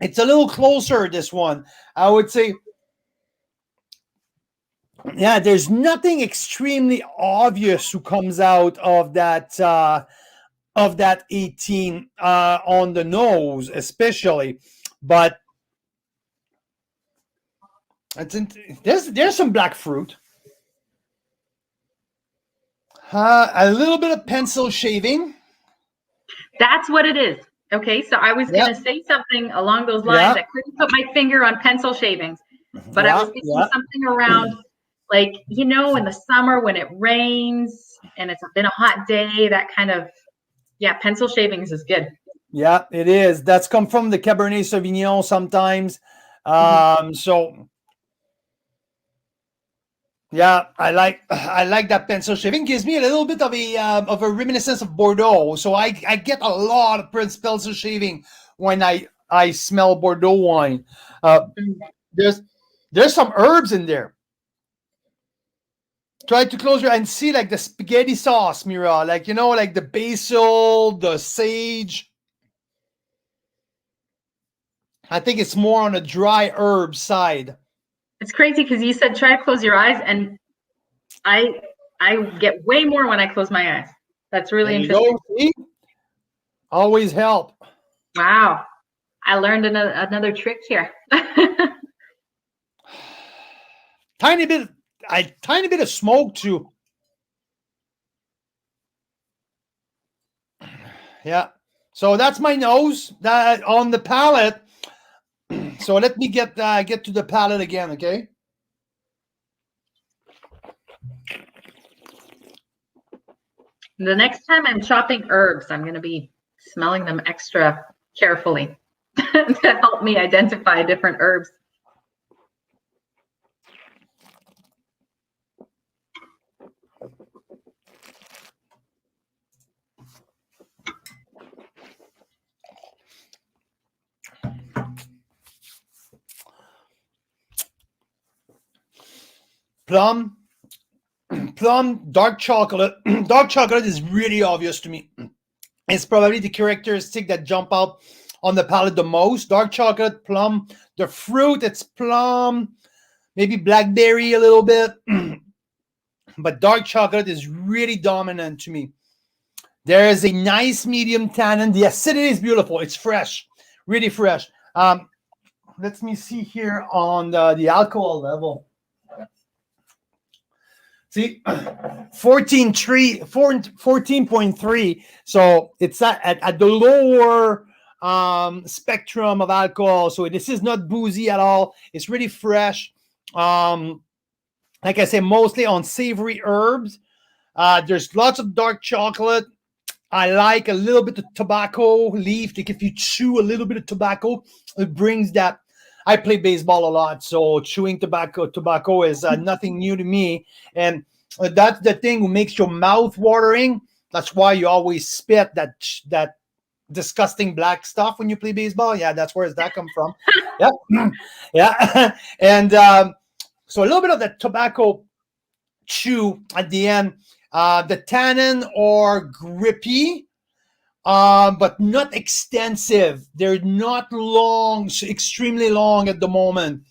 It's a little closer, this one, I would say. Yeah, there's nothing extremely obvious who comes out of that 18 on the nose, especially. But there's some black fruit, a little bit of pencil shaving. That's what it is. Okay, so I was going to say something along those lines. I couldn't put my finger on pencil shavings, but I was thinking something around, like, you know, in the summer when it rains and it's been a hot day, that kind of, pencil shavings is good. Yeah, it is. That's come from the Cabernet Sauvignon sometimes. So, yeah, I like that pencil shaving. Gives me a little bit of a reminiscence of Bordeaux. So I get a lot of pencil shaving when I smell Bordeaux wine. There's some herbs in there. Try to close your and see, like, the spaghetti sauce, Mira, like, you know, like the basil, the sage. I think it's more on the dry herb side. It's crazy because you said try to close your eyes, and I get way more when I close my eyes. That's really interesting. See? Always help. Wow, I learned another trick here. Tiny bit of smoke too. Yeah. So that's my nose. That on the palate. So let me get to the palate again, okay? The next time I'm chopping herbs, I'm going to be smelling them extra carefully to help me identify different herbs. Plum, dark chocolate. Dark chocolate is really obvious to me. It's probably the characteristic that jump out on the palate the most. Dark chocolate, plum. The fruit, it's plum, maybe blackberry a little bit. But dark chocolate is really dominant to me. There is a nice medium tannin. The acidity is beautiful. It's fresh, really fresh. Let me see here on the alcohol level. See, 14.3. So it's at the lower spectrum of alcohol. So this is not boozy at all. It's really fresh. Like I say, mostly on savory herbs. There's lots of dark chocolate. I like a little bit of tobacco leaf. Like, if you chew a little bit of tobacco, it brings that. I play baseball a lot, so chewing tobacco is nothing new to me. And that's the thing who makes your mouth watering. That's why you always spit that disgusting black stuff when you play baseball. Yeah, that's where that come from. Yep. Yeah. And so a little bit of that tobacco chew at the end. The tannin are grippy, but not extensive. They're not long, extremely long at the moment.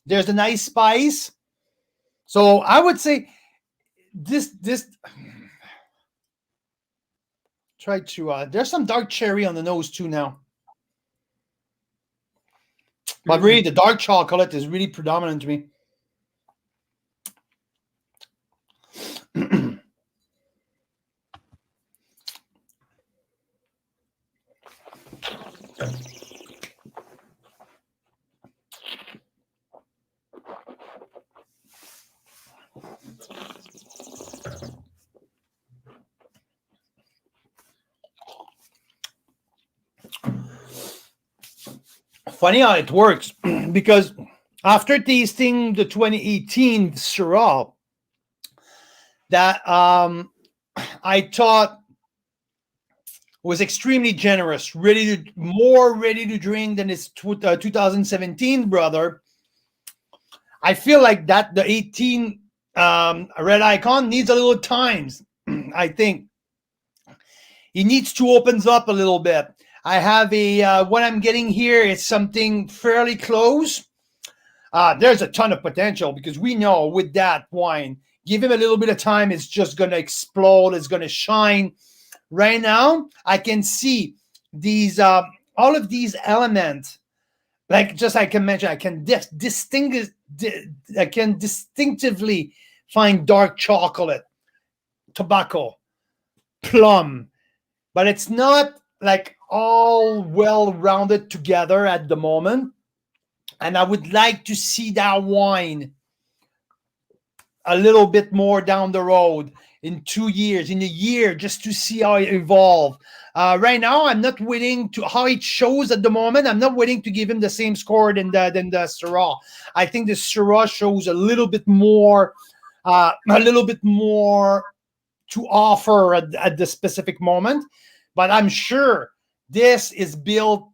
There's a nice spice. So I would say this try to there's some dark cherry on the nose too now. But really the dark chocolate is really predominant to me. Funny how it works because after tasting the 2018 Syrah, that I thought was extremely generous, more ready to drink than his 2017 brother. I feel like that the 18 Red Icon needs a little time. I think he needs to opens up a little bit. I have a what I'm getting here is something fairly close. There's a ton of potential because we know with that wine, give him a little bit of time, it's just going to explode. It's going to shine. Right now, I can see these all of these elements. Like just I can mention, I can distinctively find dark chocolate, tobacco, plum, but it's not like all well-rounded together at the moment. And I would like to see that wine a little bit more down the road in 2 years, in a year, just to see how it evolves. Right now, I'm not willing to how it shows at the moment. I'm not willing to give him the same score than the Syrah. I think the Syrah shows a little bit more to offer at the specific moment. But I'm sure this is built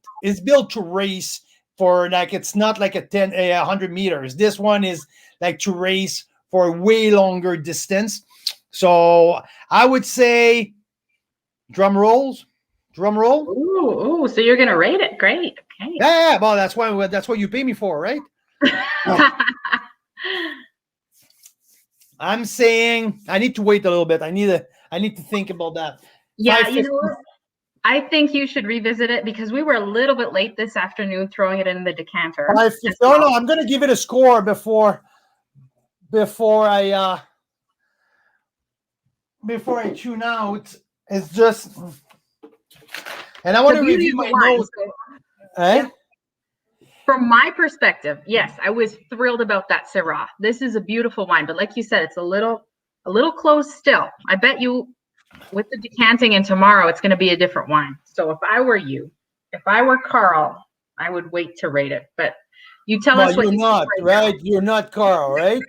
to race for like it's not like a 100 meters. This one is like to race for a way longer distance. So I would say drum roll. Ooh, so you're gonna rate it? Great. Okay. Yeah. Well, that's what you pay me for, right? I'm saying I need to wait a little bit. I need to think about that. Yeah, you know what? I think you should revisit it because we were a little bit late this afternoon throwing it in the decanter. No, I'm going to give it a score before I tune out. It's just, and I want to review my notes. Yeah. From my perspective, yes, I was thrilled about that Syrah. This is a beautiful wine, but like you said, it's a little close still. I bet you with the decanting and tomorrow, it's going to be a different wine. So if I were you, if I were Carl, I would wait to rate it. But you tell us what you're not, right? You're not Carl, right?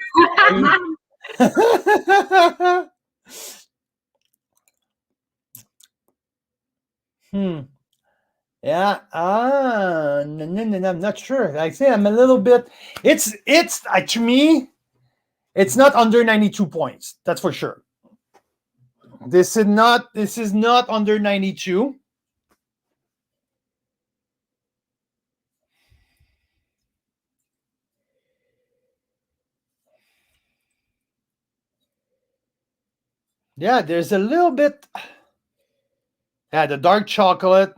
Yeah. No, I'm not sure. I say I'm a little bit. It's to me, it's not under 92 points. That's for sure. This is not under 92. Yeah, there's a little bit. Yeah, the dark chocolate.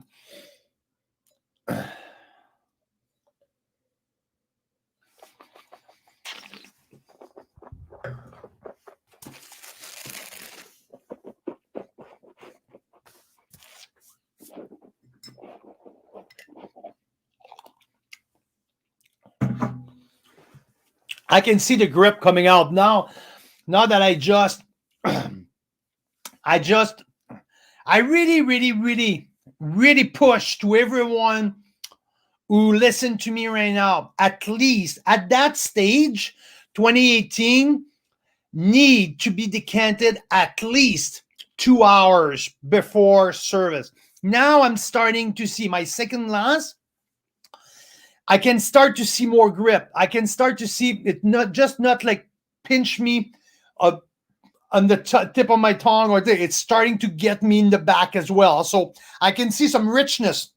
I can see the grip coming out now. Now that I really push to everyone who listen to me right now. At least at that stage, 2018 need to be decanted at least 2 hours before service. Now I'm starting to see my second glass. I can start to see more grip. I can start to see it not like pinch me on the tip of my tongue, or it's starting to get me in the back as well. So I can see some richness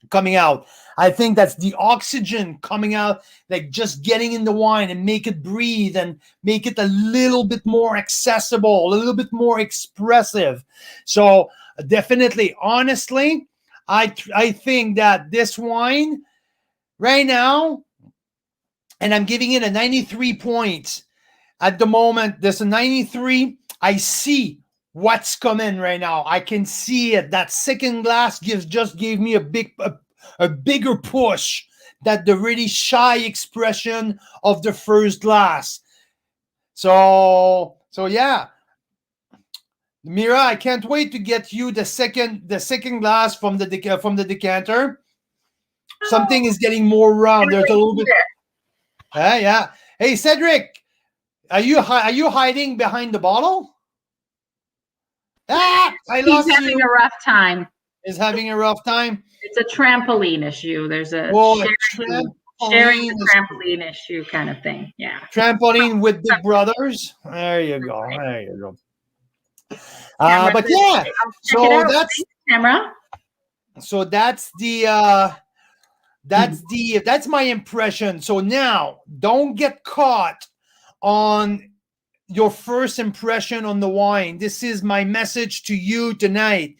coming out. I think that's the oxygen coming out, like just getting in the wine and make it breathe and make it a little bit more accessible, a little bit more expressive. So definitely, honestly, I think that this wine right now, and I'm giving it a 93 points at the moment. There's a 93. I see what's coming right now. I can see it. That second glass gave me a bigger push than the really shy expression of the first glass. So yeah, Mira, I can't wait to get you the second glass from the decanter. Something is getting more round. There's a little bit. Yeah. Hey, Cedric, are you hiding behind the bottle? I lost you. He's having a rough time. Is having a rough time. It's a trampoline issue. There's a sharing the trampoline issue kind of thing. Yeah. Trampoline with the brothers. There you go. There you go. But yeah, so that's camera. So that's that's my impression. So now don't get caught on your first impression on the wine. This is my message to you tonight.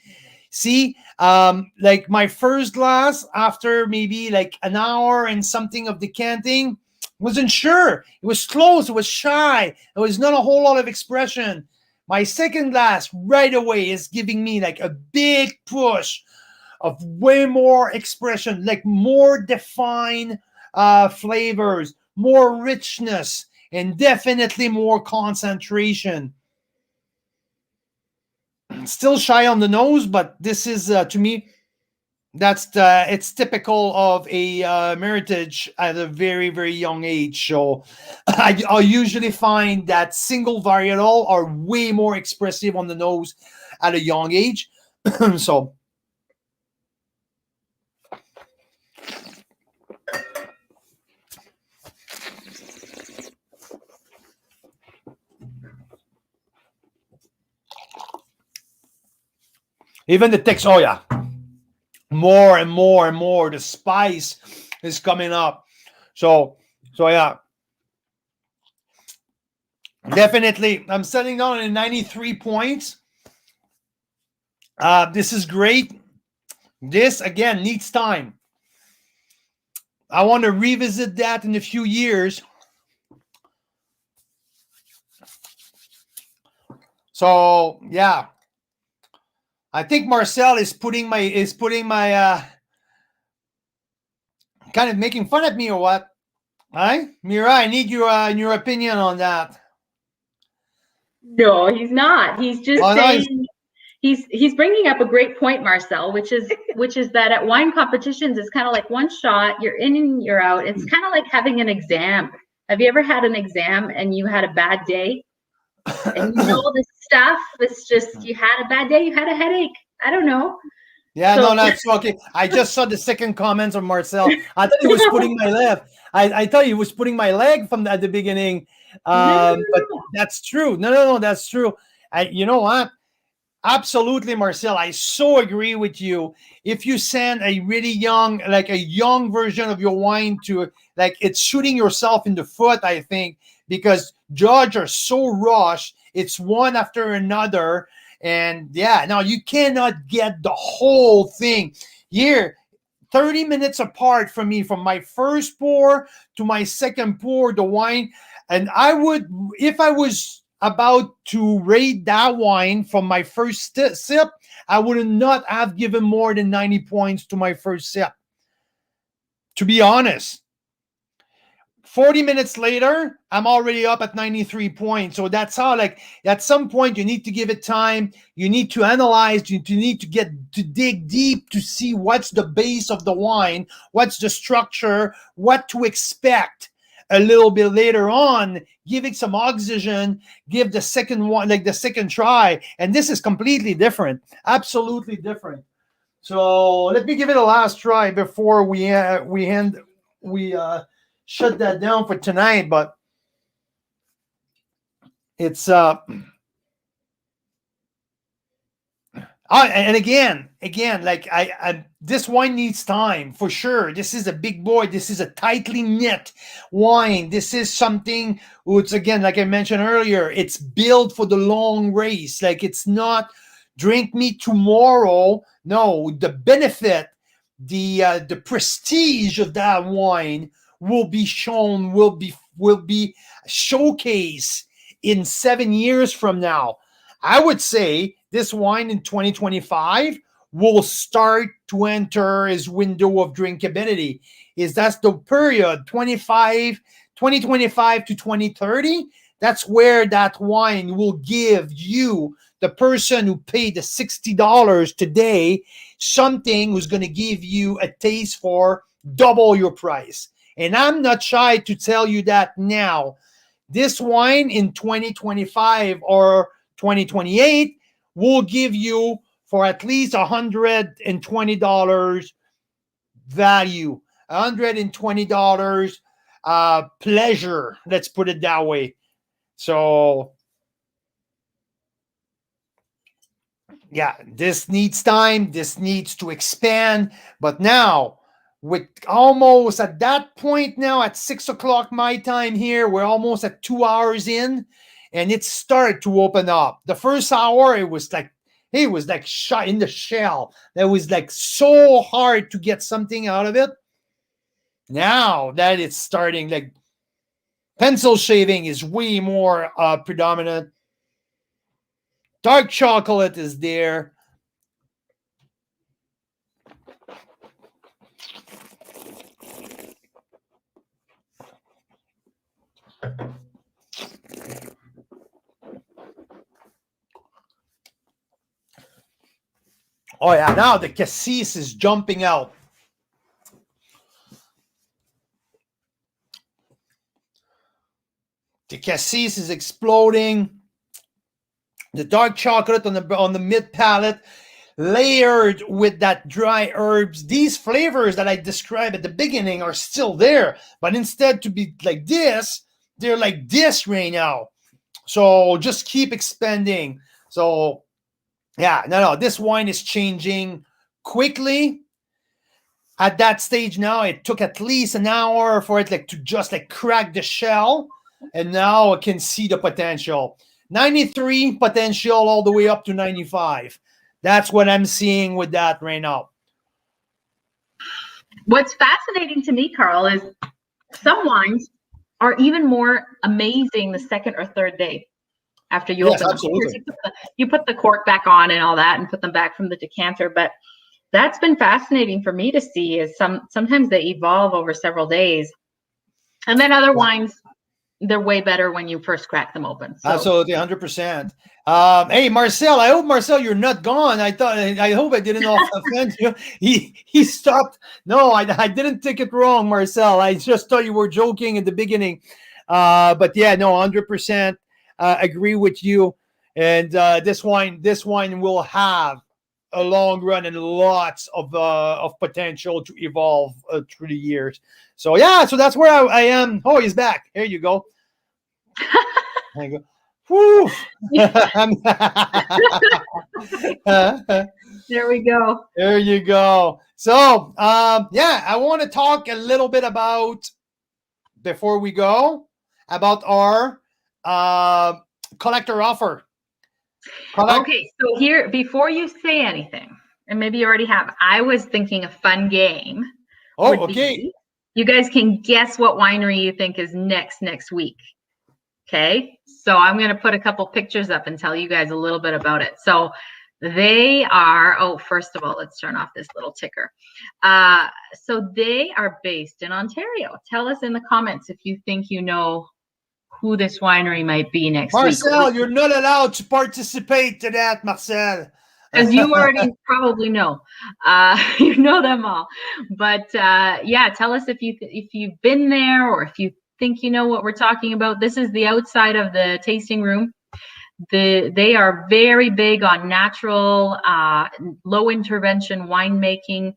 See, like my first glass after maybe like an hour and something of decanting, wasn't sure. It was close. It was shy. There was not a whole lot of expression. My second glass right away is giving me like a big push of way more expression, like more defined flavors, more richness, and definitely more concentration. Still shy on the nose, but this is to me, it's typical of a meritage at a very, very young age. So I usually find that single varietal are way more expressive on the nose at a young age. So even the text, oh yeah, more and more and more, the spice is coming up. So yeah, definitely, I'm setting down in 93 points. This is great. This again needs time. I want to revisit that in a few years. So yeah. I think Marcel is putting my kind of making fun of me or what? Right? Mira, I need your opinion on that. No, he's not. He's just saying he's bringing up a great point, Marcel, which is that at wine competitions it's kind of like one shot, you're in and you're out. It's kind of like having an exam. Have you ever had an exam and you had a bad day? And you know this stuff, it's just you had a bad day, you had a headache. I don't know. Yeah, so, no, that's okay. I just saw the second comments of Marcel. I thought he was putting my leg. I thought he was putting my leg from at the beginning. But that's true. No, that's true. You know what? Absolutely, Marcel. I so agree with you. If you send a really young, like a young version of your wine to, like, it's shooting yourself in the foot, I think, because judges are so rushed. It's one after another. And yeah, now you cannot get the whole thing. Here, 30 minutes apart from me, from my first pour to my second pour, the wine. And I would, if I was about to rate that wine from my first sip, I would not have given more than 90 points to my first sip. To be honest. 40 minutes later, I'm already up at 93 points. So that's how, like, at some point, you need to give it time. You need to analyze. You need to dig deep to see what's the base of the wine, what's the structure, what to expect a little bit later on. Give it some oxygen. Give the second one, like the second try. And this is completely different. Absolutely different. So let me give it a last try before we shut that down for tonight. But it's And again, like this wine needs time for sure. This is a big boy. This is a tightly knit wine. This is something which, again, like I mentioned earlier, it's built for the long race. Like, it's not drink me tomorrow. No, the benefit, the prestige of that wine will be shown, will be showcased in 7 years from now. I would say this wine in 2025 will start to enter his window of drinkability. That's the period 2025 to 2030. That's where that wine will give you, the person who paid the $60 today, something who's going to give you a taste for double your price. And I'm not shy to tell you that now. This wine in 2025 or 2028 will give you for at least $120 value, $120 pleasure. Let's put it that way. So, yeah, this needs time. This needs to expand. But now, with almost at that point now at 6 o'clock my time here, we're almost at 2 hours in, and it started to open up. The first hour, it was like shot in the shell. That was like so hard to get something out of it. Now that it's starting, like, pencil shaving is way more predominant. Dark chocolate is there. Oh yeah, now the cassis is jumping out. The cassis is exploding. The dark chocolate on the mid palate, layered with that dry herbs. These flavors that I described at the beginning are still there, but instead to be like this, they're like this right now. So just keep expanding. So yeah, no, this wine is changing quickly. At that stage now, it took at least an hour for it to just crack the shell, and now I can see the potential. 93 potential all the way up to 95. That's what I'm seeing with that right now. What's fascinating to me, Carl, is some wines are even more amazing the second or third day after you open them. You put the cork back on and all that and put them back from the decanter. But that's been fascinating for me to see, is sometimes they evolve over several days. And then other wines, they're way better when you first crack them open. So. Absolutely, 100%. Hey, Marcel, I hope, Marcel, you're not gone. I hope I didn't offend you. He stopped. No, I didn't take it wrong, Marcel. I just thought you were joking at the beginning. But yeah, no, 100% agree with you. And this wine will have a long run and lots of potential to evolve through the years. So yeah, so that's where I am. Oh, he's back. Here you go. There you go. Woo. There we go. There you go. So yeah, I want to talk a little bit about, before we go, about our collector offer. Okay, so here, before you say anything, and maybe you already have, I was thinking a fun game. Oh, okay. You guys can guess what winery you think is next week. Okay, so I'm going to put a couple pictures up and tell you guys a little bit about it. So they are, first of all, let's turn off this little ticker. So they are based in Ontario. Tell us in the comments if you think you know who this winery might be next week. Marcel, you're not allowed to participate to that, Marcel. As you already probably know. You know them all. But yeah, tell us if you've been there, or if you think you know what we're talking about. This is the outside of the tasting room. They are very big on natural, low intervention winemaking.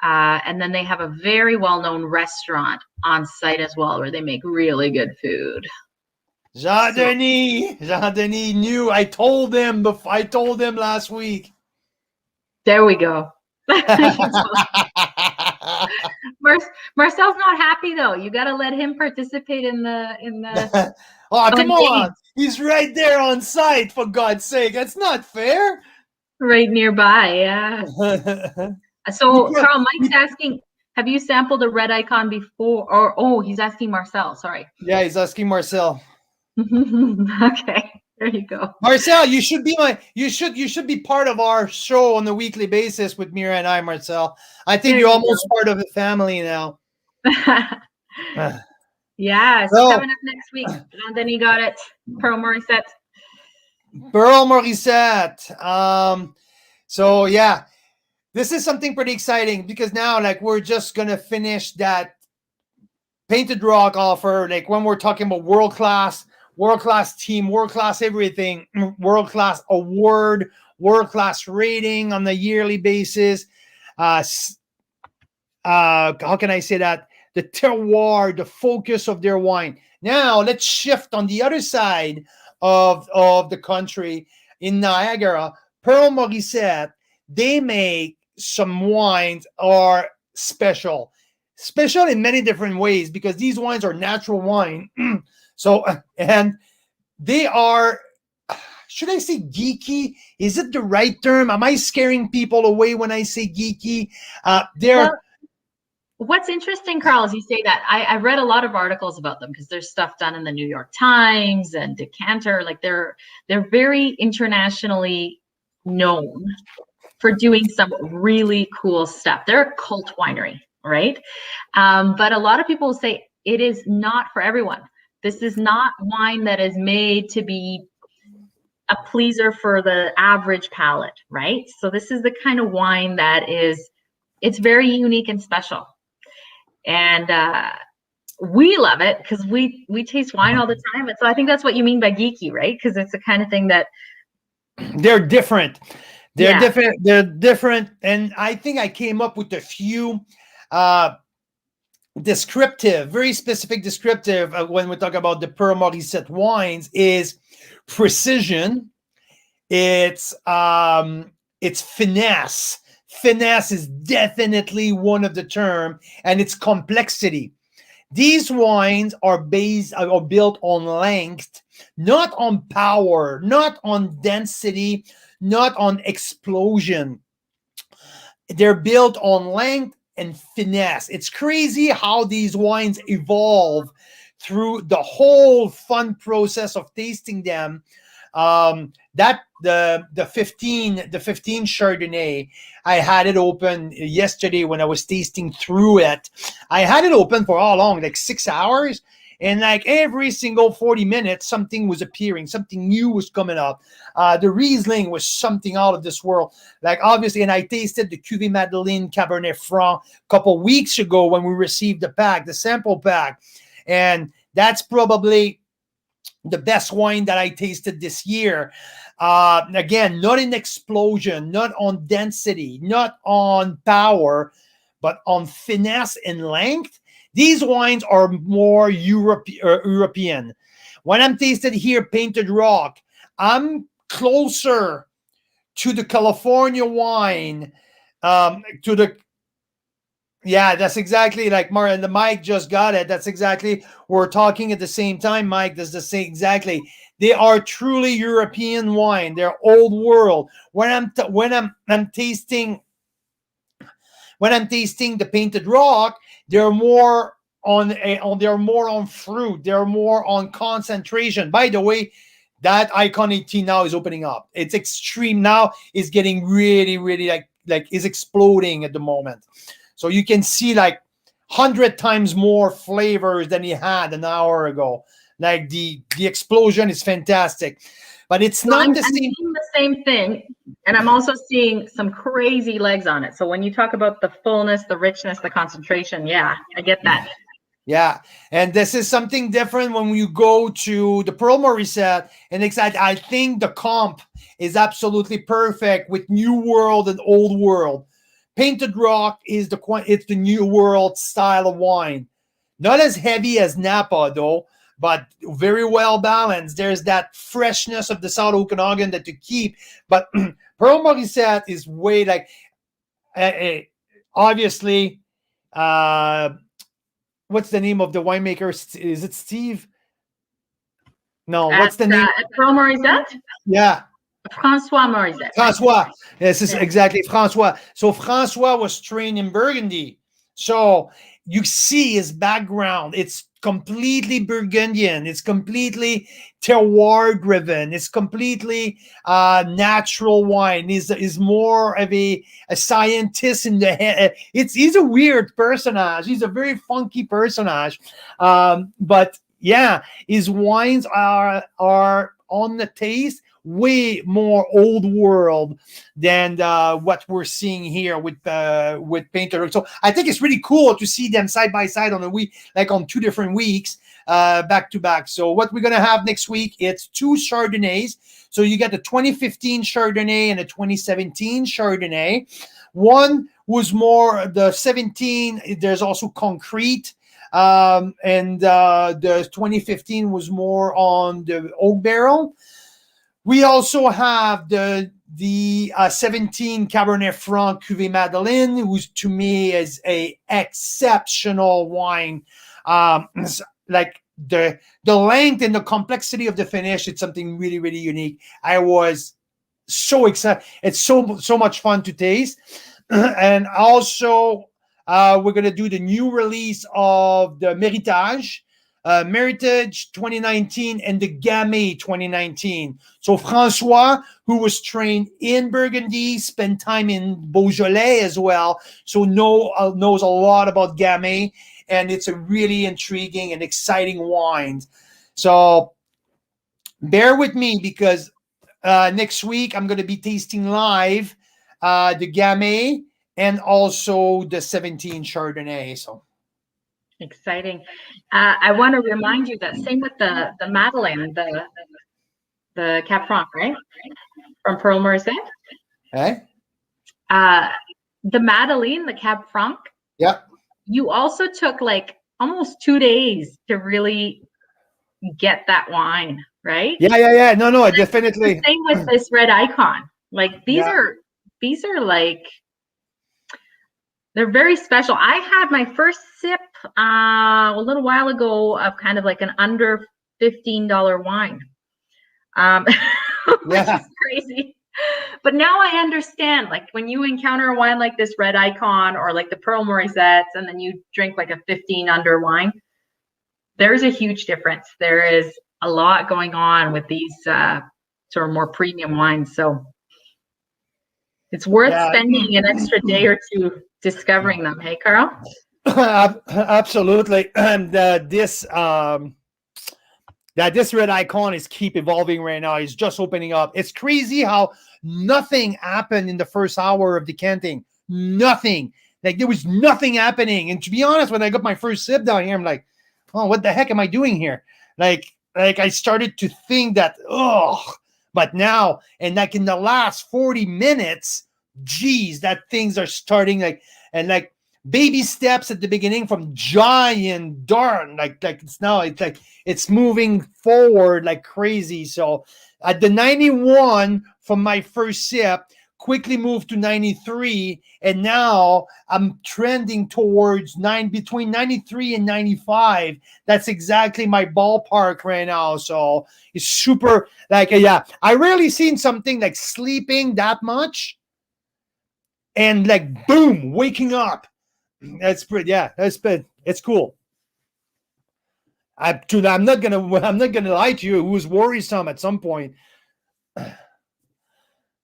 And then they have a very well-known restaurant on site as well, where they make really good food. Jean-Denis knew. I told him last week. There we go. Marcel's not happy though. You got to let him participate in the Oh, come on. game. He's right there on site, for God's sake. That's not fair. Right nearby, yeah. So, Carl, Mike's asking, have you sampled a red icon before? Or, oh, he's asking Marcel, sorry. Yeah, he's asking Marcel. Okay, there you go. Marcel, you should be part of our show on a weekly basis with Mira and I, Marcel. I think you're almost part of the family now. Yeah, so coming up next week. And then he got it. Pearl Morissette. So yeah, this is something pretty exciting because now like we're just gonna finish that Painted Rock offer. Like when we're talking about world-class team, world-class everything, world-class award, world-class rating on the yearly basis. How can I say that? The terroir, the focus of their wine. Now let's shift on the other side of the country in Niagara. Pearl Morissette, they make some wines are special in many different ways because these wines are natural wine. So, and they are, should I say geeky? Is it the right term? Am I scaring people away when I say geeky? What's interesting, Carl, is you say that. I read a lot of articles about them because there's stuff done in the New York Times and Decanter. Like they're very internationally known for doing some really cool stuff. They're a cult winery, right? But a lot of people say it is not for everyone. This is not wine that is made to be a pleaser for the average palate, right? So this is the kind of wine that it's very unique and special. And we love it because we taste wine all the time. And so I think that's what you mean by geeky, right? Because it's the kind of thing that they're different. They're different. They're different. And I think I came up with a few very specific descriptive when we talk about the Pearl Morissette wines is precision. It's finesse. Finesse is definitely one of the term, and it's complexity. These wines are built on length, not on power, not on density, not on explosion. They're built on length and finesse. It's crazy how these wines evolve through the whole fun process of tasting them. The 15 Chardonnay, I had it open yesterday when I was tasting through it. I had it open for how long? Like 6 hours. And like every single 40 minutes, something was appearing, something new was coming up. The Riesling was something out of this world. Like obviously, and I tasted the Cuvée Madeleine Cabernet Franc a couple weeks ago when we received the sample pack. And that's probably the best wine that I tasted this year. Again, not in explosion, not on density, not on power, but on finesse and length. These wines are more European. When I'm tasted here, Painted Rock, I'm closer to the California wine, that's exactly like and the Mike just got it. That's exactly, we're talking at the same time, Mike. That's the same exactly. They are truly European wine. They're old world. When I'm tasting the Painted Rock, they're more on fruit. They're more on concentration. By the way, that Icon 18 now is opening up. It's extreme now. It's getting really, really like is exploding at the moment. So you can see like 100 times more flavors than he had an hour ago. Like the explosion is fantastic, but it's not the same. I'm seeing the same thing, and I'm also seeing some crazy legs on it. So when you talk about the fullness, the richness, the concentration, yeah, I get that. Yeah, and this is something different when you go to the Pearl Morissette, and I think the comp is absolutely perfect with New World and Old World. Painted Rock is it's the New World style of wine. Not as heavy as Napa, though. but very well balanced. There's that freshness of the South Okanagan that you keep, but Pearl Morissette is way like, obviously, what's the name of the winemaker? Is it Steve? No, what's the name? Pearl Morissette? Yeah. François Morissette. François. This is exactly François. So François was trained in Burgundy. So you see his background. It's completely Burgundian. It's completely terroir driven. It's completely natural wine. He's more of a scientist in the head. He's a weird personage. He's a very funky personage. But yeah, his wines are on the taste way more old world than what we're seeing here with Penticton. So I think it's really cool to see them side by side on a week, like on 2 different weeks, back to back. So what we're gonna have next week, it's 2 Chardonnays. So you got the 2015 Chardonnay and the 2017 Chardonnay. One was more the 17. There's also concrete. And the 2015 was more on the oak barrel. We also have the 17 Cabernet Franc Cuvée Madeleine, who's to me is a exceptional wine. Like the length and the complexity of the finish, it's something really, really unique. I was so excited. It's so much fun to taste. And also, we're gonna do the new release of the Méritage. Meritage 2019 and the Gamay 2019. So François, who was trained in Burgundy, spent time in Beaujolais as well, so knows a lot about Gamay, and it's a really intriguing and exciting wine. So bear with me, because next week I'm going to be tasting live the Gamay and also the 17 Chardonnay. So exciting. I want to remind you that same with the Madeleine, the Cab Franc, right? From Pearl Morissette. Okay. The Madeleine, the Cab Franc. Yeah. You also took like almost 2 days to really get that wine, right? Yeah. No, definitely. Same with this Red Icon. Like these are like, they're very special. I had my first sip a little while ago of kind of like an under $15 wine. Which is crazy. But now I understand, like when you encounter a wine like this Red Icon or like the Pearl Morissettes, and then you drink like a 15 under wine, there's a huge difference. There is a lot going on with these sort of more premium wines. So it's worth spending an extra day or two discovering them. Hey, Carl? Absolutely. And this Red Icon is keep evolving right now. It's just opening up. It's crazy how nothing happened in the first hour of decanting. Nothing. Like there was nothing happening. And to be honest, when I got my first sip down here, I'm like, oh, what the heck am I doing here? Like I started to think that, but now, and like in the last 40 minutes, geez, that things are starting like baby steps at the beginning from giant dark, like it's now, it's like it's moving forward like crazy. So at the 91 from my first sip, quickly moved to 93, and now I'm trending towards between 93 and 95. That's exactly my ballpark right now. So it's super, like, I rarely seen something like sleeping that much and like boom, waking up. That's pretty. Yeah, that's been. It's cool. I'm not gonna lie to you. It was worrisome at some point.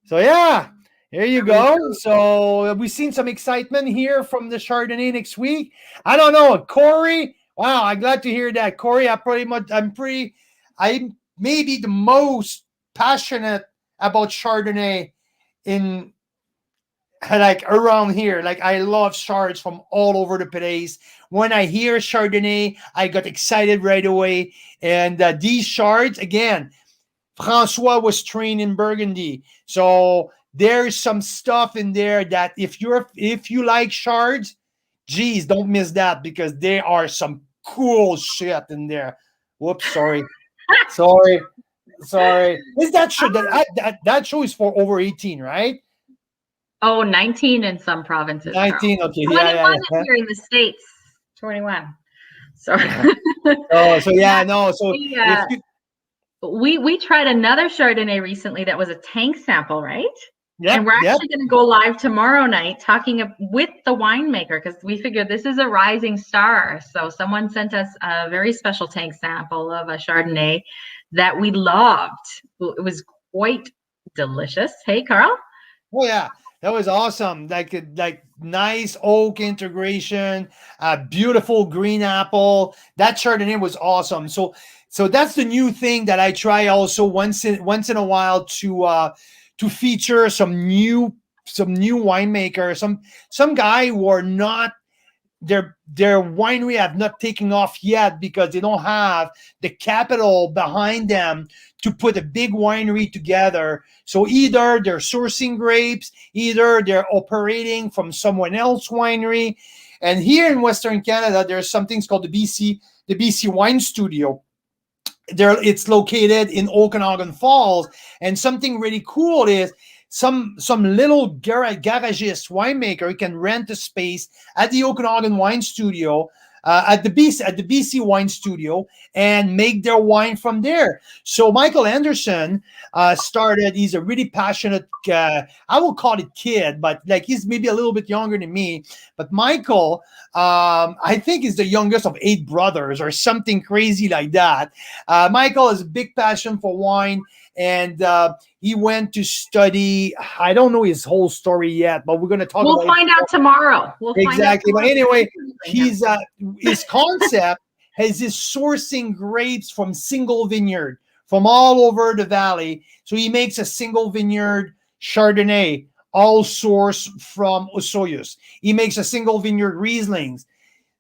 So yeah, here you go. So we've seen some excitement here from the Chardonnay next week. I don't know, Corey. Wow, I'm glad to hear that, Corey. I'm maybe the most passionate about Chardonnay in, like, around here. Like, I love Chards from all over the place. When I hear Chardonnay, I got excited right away. And these Chards, again, François was trained in Burgundy, so there's some stuff in there that if you like Chards, geez, don't miss that, because there are some cool shit in there. Whoops, sorry. Sorry. Is that show that show is for over 18, right? Oh, 19 in some provinces. 19. Okay. 21 Yeah. here in the States. 21. So, Oh, so yeah, no. So we, if uh, you, we tried another Chardonnay recently that was a tank sample, right? And we're yep. actually going to go live tomorrow night talking with the winemaker because we figured this is a rising star. So someone sent us a very special tank sample of a Chardonnay that we loved. It was quite delicious. Hey, Carl? Oh yeah, that was awesome. Like nice oak integration, beautiful green apple. That Chardonnay was awesome. So that's the new thing that I try also once in a while to feature some new winemaker, some guy who are not their winery have not taken off yet because they don't have the capital behind them to put a big winery together. So either they're sourcing grapes, either they're operating from someone else's winery. And here in Western Canada, there's something called the BC Wine Studio. It's located in Okanagan Falls, and something really cool is some little garagist winemaker can rent a space at the Okanagan Wine Studio, at the BC Wine Studio, and make their wine from there. So Michael Anderson started. He's a really passionate, I will call it kid, but like he's maybe a little bit younger than me. But Michael, I think is the youngest of 8 brothers or something crazy like that. Michael has a big passion for wine, and he went to study. I don't know his whole story yet, but we're going to talk about it. We'll find out tomorrow. Exactly. But anyway, his concept is his sourcing grapes from single vineyard from all over the valley. So he makes a single vineyard Chardonnay, all sourced from Osoyoos. He makes a single vineyard Rieslings,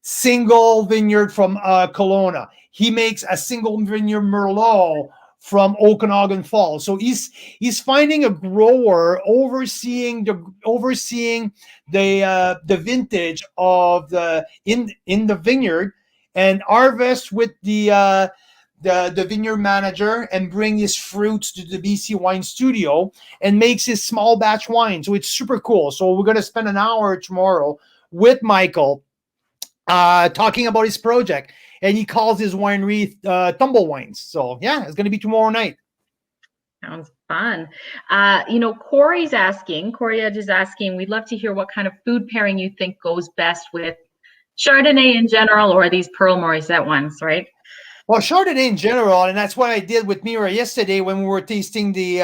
single vineyard from Kelowna. He makes a single vineyard Merlot from Okanagan Falls. So he's finding a grower overseeing the vintage of in the vineyard, and harvest with the vineyard manager and bring his fruits to the BC Wine Studio and makes his small batch wine. So it's super cool. So we're going to spend an hour tomorrow with Michael talking about his project, and he calls his winery Tumble Wines. So yeah, it's going to be tomorrow night. Sounds fun. Corey Edge is asking, we'd love to hear what kind of food pairing you think goes best with Chardonnay in general or these Pearl Morisette ones, right? Well, Chardonnay in general, and that's what I did with Mira yesterday when we were tasting the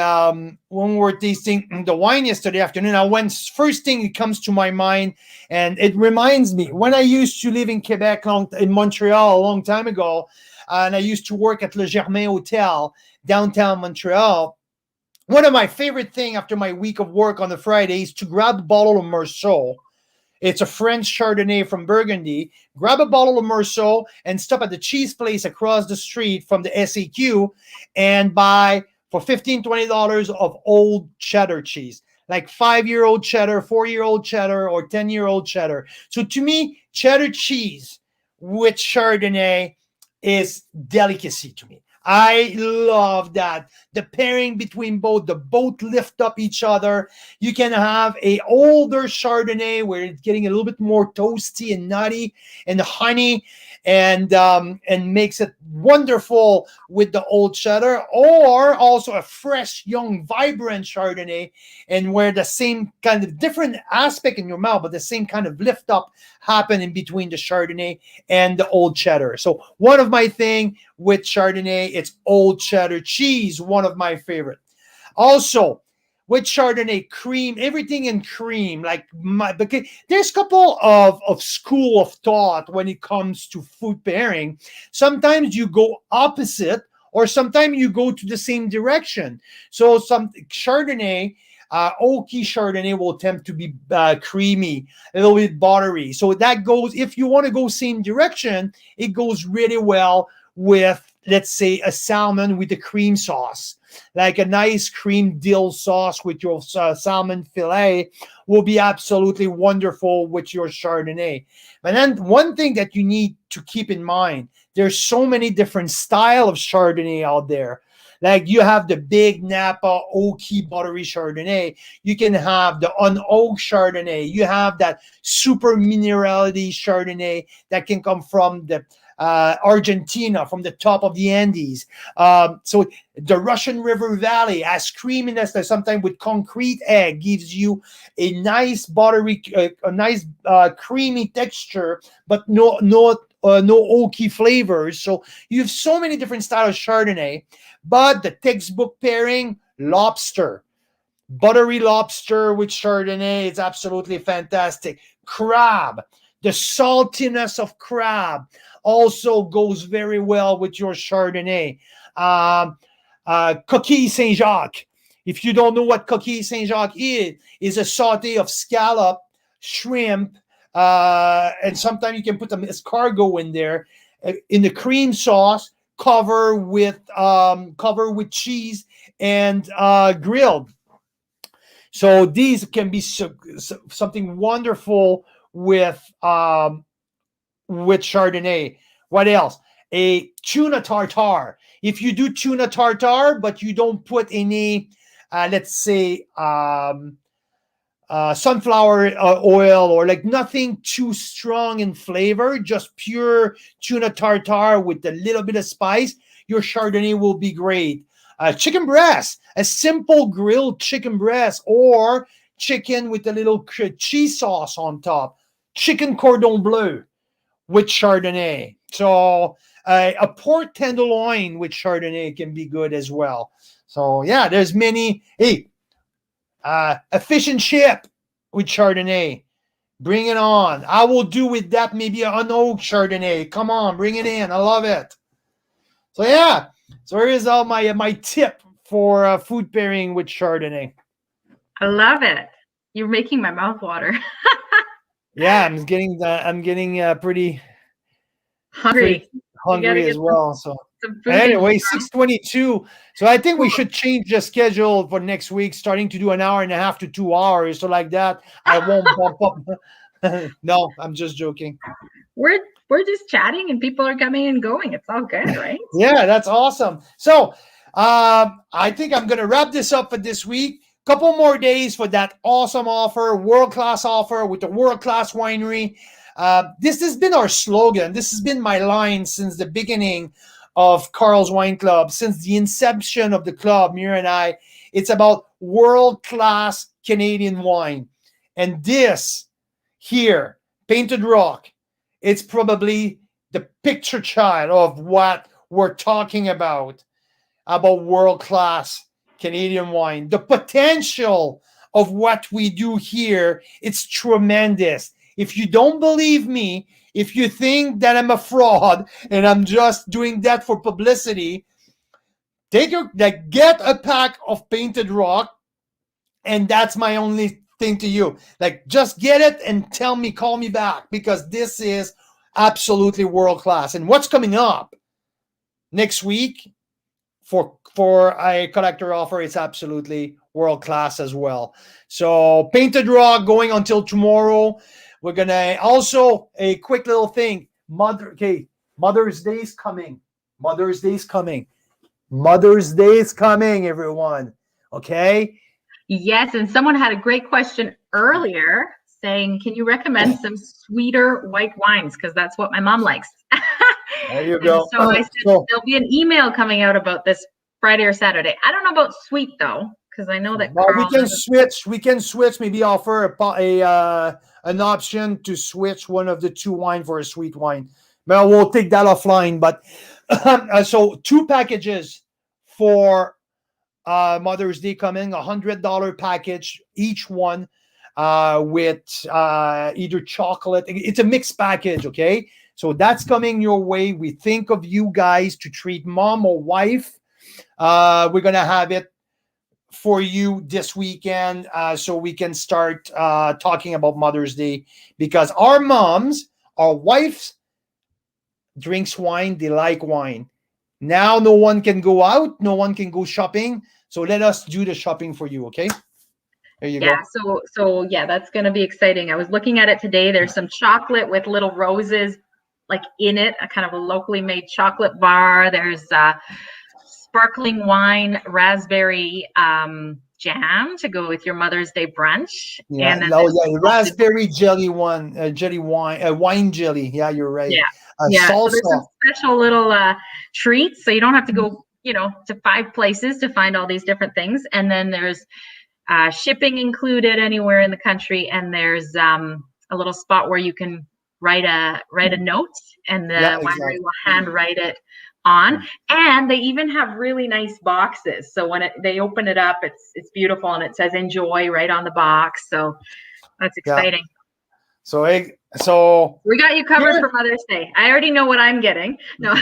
wine yesterday afternoon. Now, first thing that comes to my mind, and it reminds me when I used to live in Quebec, in Montreal, a long time ago, and I used to work at Le Germain Hotel downtown Montreal. One of my favorite things after my week of work on the Friday is to grab a bottle of Merceau. It's a French Chardonnay from Burgundy. Grab a bottle of Merceau and stop at the cheese place across the street from the SAQ and buy for $15, $20 of old cheddar cheese, like 5-year-old cheddar, 4-year-old cheddar, or 10-year-old cheddar. So to me, cheddar cheese with Chardonnay is delicacy to me. I love that. The pairing between both lift up each other. You can have a older Chardonnay where it's getting a little bit more toasty and nutty and honey, and makes it wonderful with the old cheddar, or also a fresh, young, vibrant Chardonnay, and where the same kind of different aspect in your mouth, but the same kind of lift up happen in between the Chardonnay and the old cheddar. So one of my thing with Chardonnay, it's old cheddar cheese, one of my favorite. Also, with Chardonnay, cream, everything in cream. Because there's a couple of school of thought when it comes to food pairing. Sometimes you go opposite, or sometimes you go to the same direction. So some Chardonnay, oaky Chardonnay will tend to be creamy, a little bit buttery. So that goes, if you want to go same direction, it goes really well with, let's say, a salmon with a cream sauce. like a nice cream dill sauce with your salmon fillet will be absolutely wonderful with your Chardonnay. But then one thing that you need to keep in mind, there's so many different style of Chardonnay out there. Like you have the big Napa oaky buttery Chardonnay. You can have the unoaked Chardonnay. You have that super minerality Chardonnay that can come from the Argentina, from the top of the Andes. So the Russian River Valley has creaminess that sometimes with concrete egg gives you a nice buttery, a nice creamy texture, but no oaky flavors. So you have so many different styles of Chardonnay. But the textbook pairing, lobster. Buttery lobster with Chardonnay is absolutely fantastic. Crab. The saltiness of crab also goes very well with your Chardonnay. Coquille Saint-Jacques. If you don't know what Coquille Saint-Jacques is a saute of scallop, shrimp, and sometimes you can put some escargot in there in the cream sauce, cover with cheese and grilled. So these can be something wonderful with Chardonnay. What else? A tuna tartare. If you do tuna tartare, but you don't put any, let's say, sunflower oil or like nothing too strong in flavor, just pure tuna tartare with a little bit of spice, your Chardonnay will be great. Chicken breast, a simple grilled chicken breast or chicken with a little cheese sauce on top. Chicken cordon bleu with Chardonnay. So a pork tenderloin with Chardonnay can be good as well. So yeah, there's many. Hey, a fish and chip with Chardonnay. Bring it on. I will do with that maybe an unoaked Chardonnay. Come on, bring it in. I love it. So yeah, so here's all my tip for food pairing with Chardonnay. I love it. You're making my mouth water. Yeah, I'm getting pretty Hungry. hungry as well. So Some food anyway, 6:22. So I think we should change the schedule for next week, starting to do an hour and a half to 2 hours. So like that, I won't bump up. No, I'm just joking. We're just chatting and people are coming and going. It's all good, right? Yeah, that's awesome. So I think I'm going to wrap this up for this week. Couple more days for that awesome offer, world-class offer with the world-class winery. This has been our slogan. This has been my line since the beginning of Carl's Wine Club, since the inception of the club, Mira and I. It's about world-class Canadian wine. And this here, Painted Rock, it's probably the picture child of what we're talking about world-class Canadian wine. The potential of what we do here, it's tremendous. If you don't believe me, if you think that I'm a fraud and I'm just doing that for publicity, get a pack of Painted Rock, and that's my only thing to you. Like, just get it and call me back, because this is absolutely world class. And what's coming up next week for a collector offer, it's absolutely world class as well. So Painted Rock going until tomorrow. We're gonna also, a quick little thing. Mother's Day's coming. Mother's Day's coming. Mother's Day is coming, everyone. Okay. Yes, and someone had a great question earlier saying, can you recommend some sweeter white wines? Because that's what my mom likes. There you go. So I said there'll be an email coming out about this Friday or Saturday. I don't know about sweet though, because I know that we can switch. We can switch. Maybe offer an option to switch one of the two wine for a sweet wine. Well, we'll take that offline. But so 2 packages for Mother's Day coming, $100 package each one, with either chocolate. It's a mixed package, okay? So that's coming your way. We think of you guys to treat mom or wife. We're gonna have it for you this weekend, so we can start talking about Mother's Day, because our moms, our wives drinks wine, they like wine. Now no one can go out, no one can go shopping. So let us do the shopping for you, okay? There you Yeah, go. so yeah, that's going to be exciting. I was looking at it today. There's some chocolate with little roses like in it, a kind of a locally made chocolate bar. There's sparkling wine, raspberry jam to go with your Mother's Day brunch. Yeah, And then oh there's yeah, raspberry jelly one, jelly wine, wine jelly. Yeah, you're right. yeah, yeah. So there's some Salsa. special little treats. So you don't have to go, to 5 places to find all these different things. And then there's shipping included anywhere in the country, and there's a little spot where you can write a note, and the Yeah, winery exactly. will handwrite it on. And they even have really nice boxes. So when they open it up, it's beautiful, and it says "Enjoy" right on the box. So that's Yeah. exciting. So We got you covered for Mother's Day. I already know what I'm getting. No,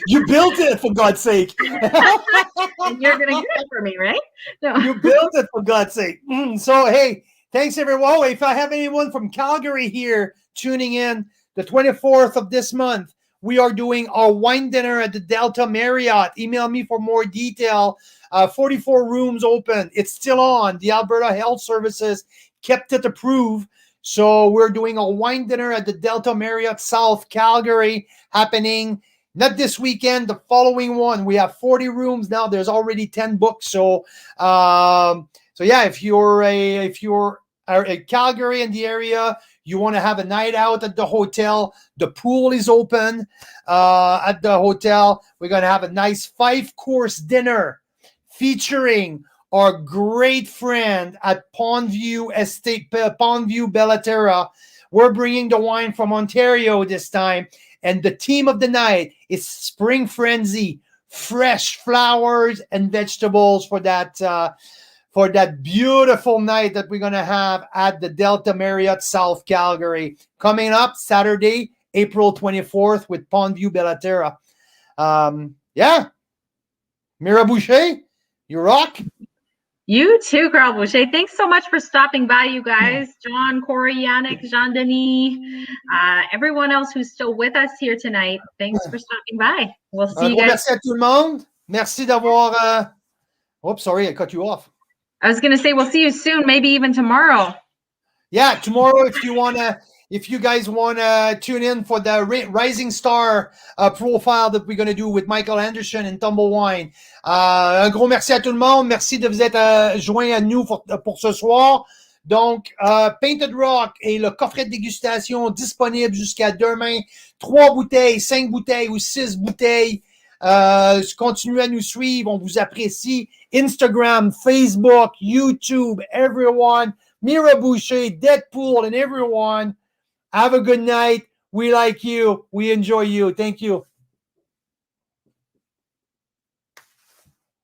you built it, for God's sake. and you're gonna get it for me, right? No. You built it, for God's sake. So, hey, thanks everyone. If I have anyone from Calgary here tuning in, the 24th of this month, we are doing our wine dinner at the Delta Marriott. Email me for more detail. 44 rooms open. It's still on. The Alberta Health Services kept it approved. So we're doing a wine dinner at the Delta Marriott South Calgary, happening not this weekend, the following one. We have 40 rooms now. There's already 10 books. So yeah, if you're a Calgary in the area, you want to have a night out at the hotel, the pool is open at the hotel. We're going to have a nice 5-course dinner featuring our great friend at Pondview Bellaterra. We're bringing the wine from Ontario this time. And the theme of the night is Spring Frenzy, fresh flowers and vegetables for that beautiful night that we're going to have at the Delta Marriott South Calgary. Coming up Saturday, April 24th with Pondview Bellaterra. Yeah. Mira Boucher, you rock. You too, Carl Boucher. Thanks so much for stopping by, you guys. John, Corey, Yannick, Jean-Denis, everyone else who's still with us here tonight. Thanks for stopping by. We'll see you guys. Merci à tout le monde. Merci d'avoir... Oops, sorry, I cut you off. I was going to say, we'll see you soon, maybe even tomorrow. Yeah, tomorrow, if you guys want to tune in for the Rising Star profile that we're going to do with Michael Anderson and Tumble Wine. Un gros merci à tout le monde. Merci de vous être joints à nous pour ce soir. Donc, Painted Rock et le coffret de dégustation disponible jusqu'à demain. 3 bouteilles, 5 bouteilles ou 6 bouteilles. Continuez à nous suivre. On vous apprécie. Instagram, Facebook, YouTube, everyone. Mira Boucher, Deadpool, and everyone. Have a good night. We like you. We enjoy you. Thank you.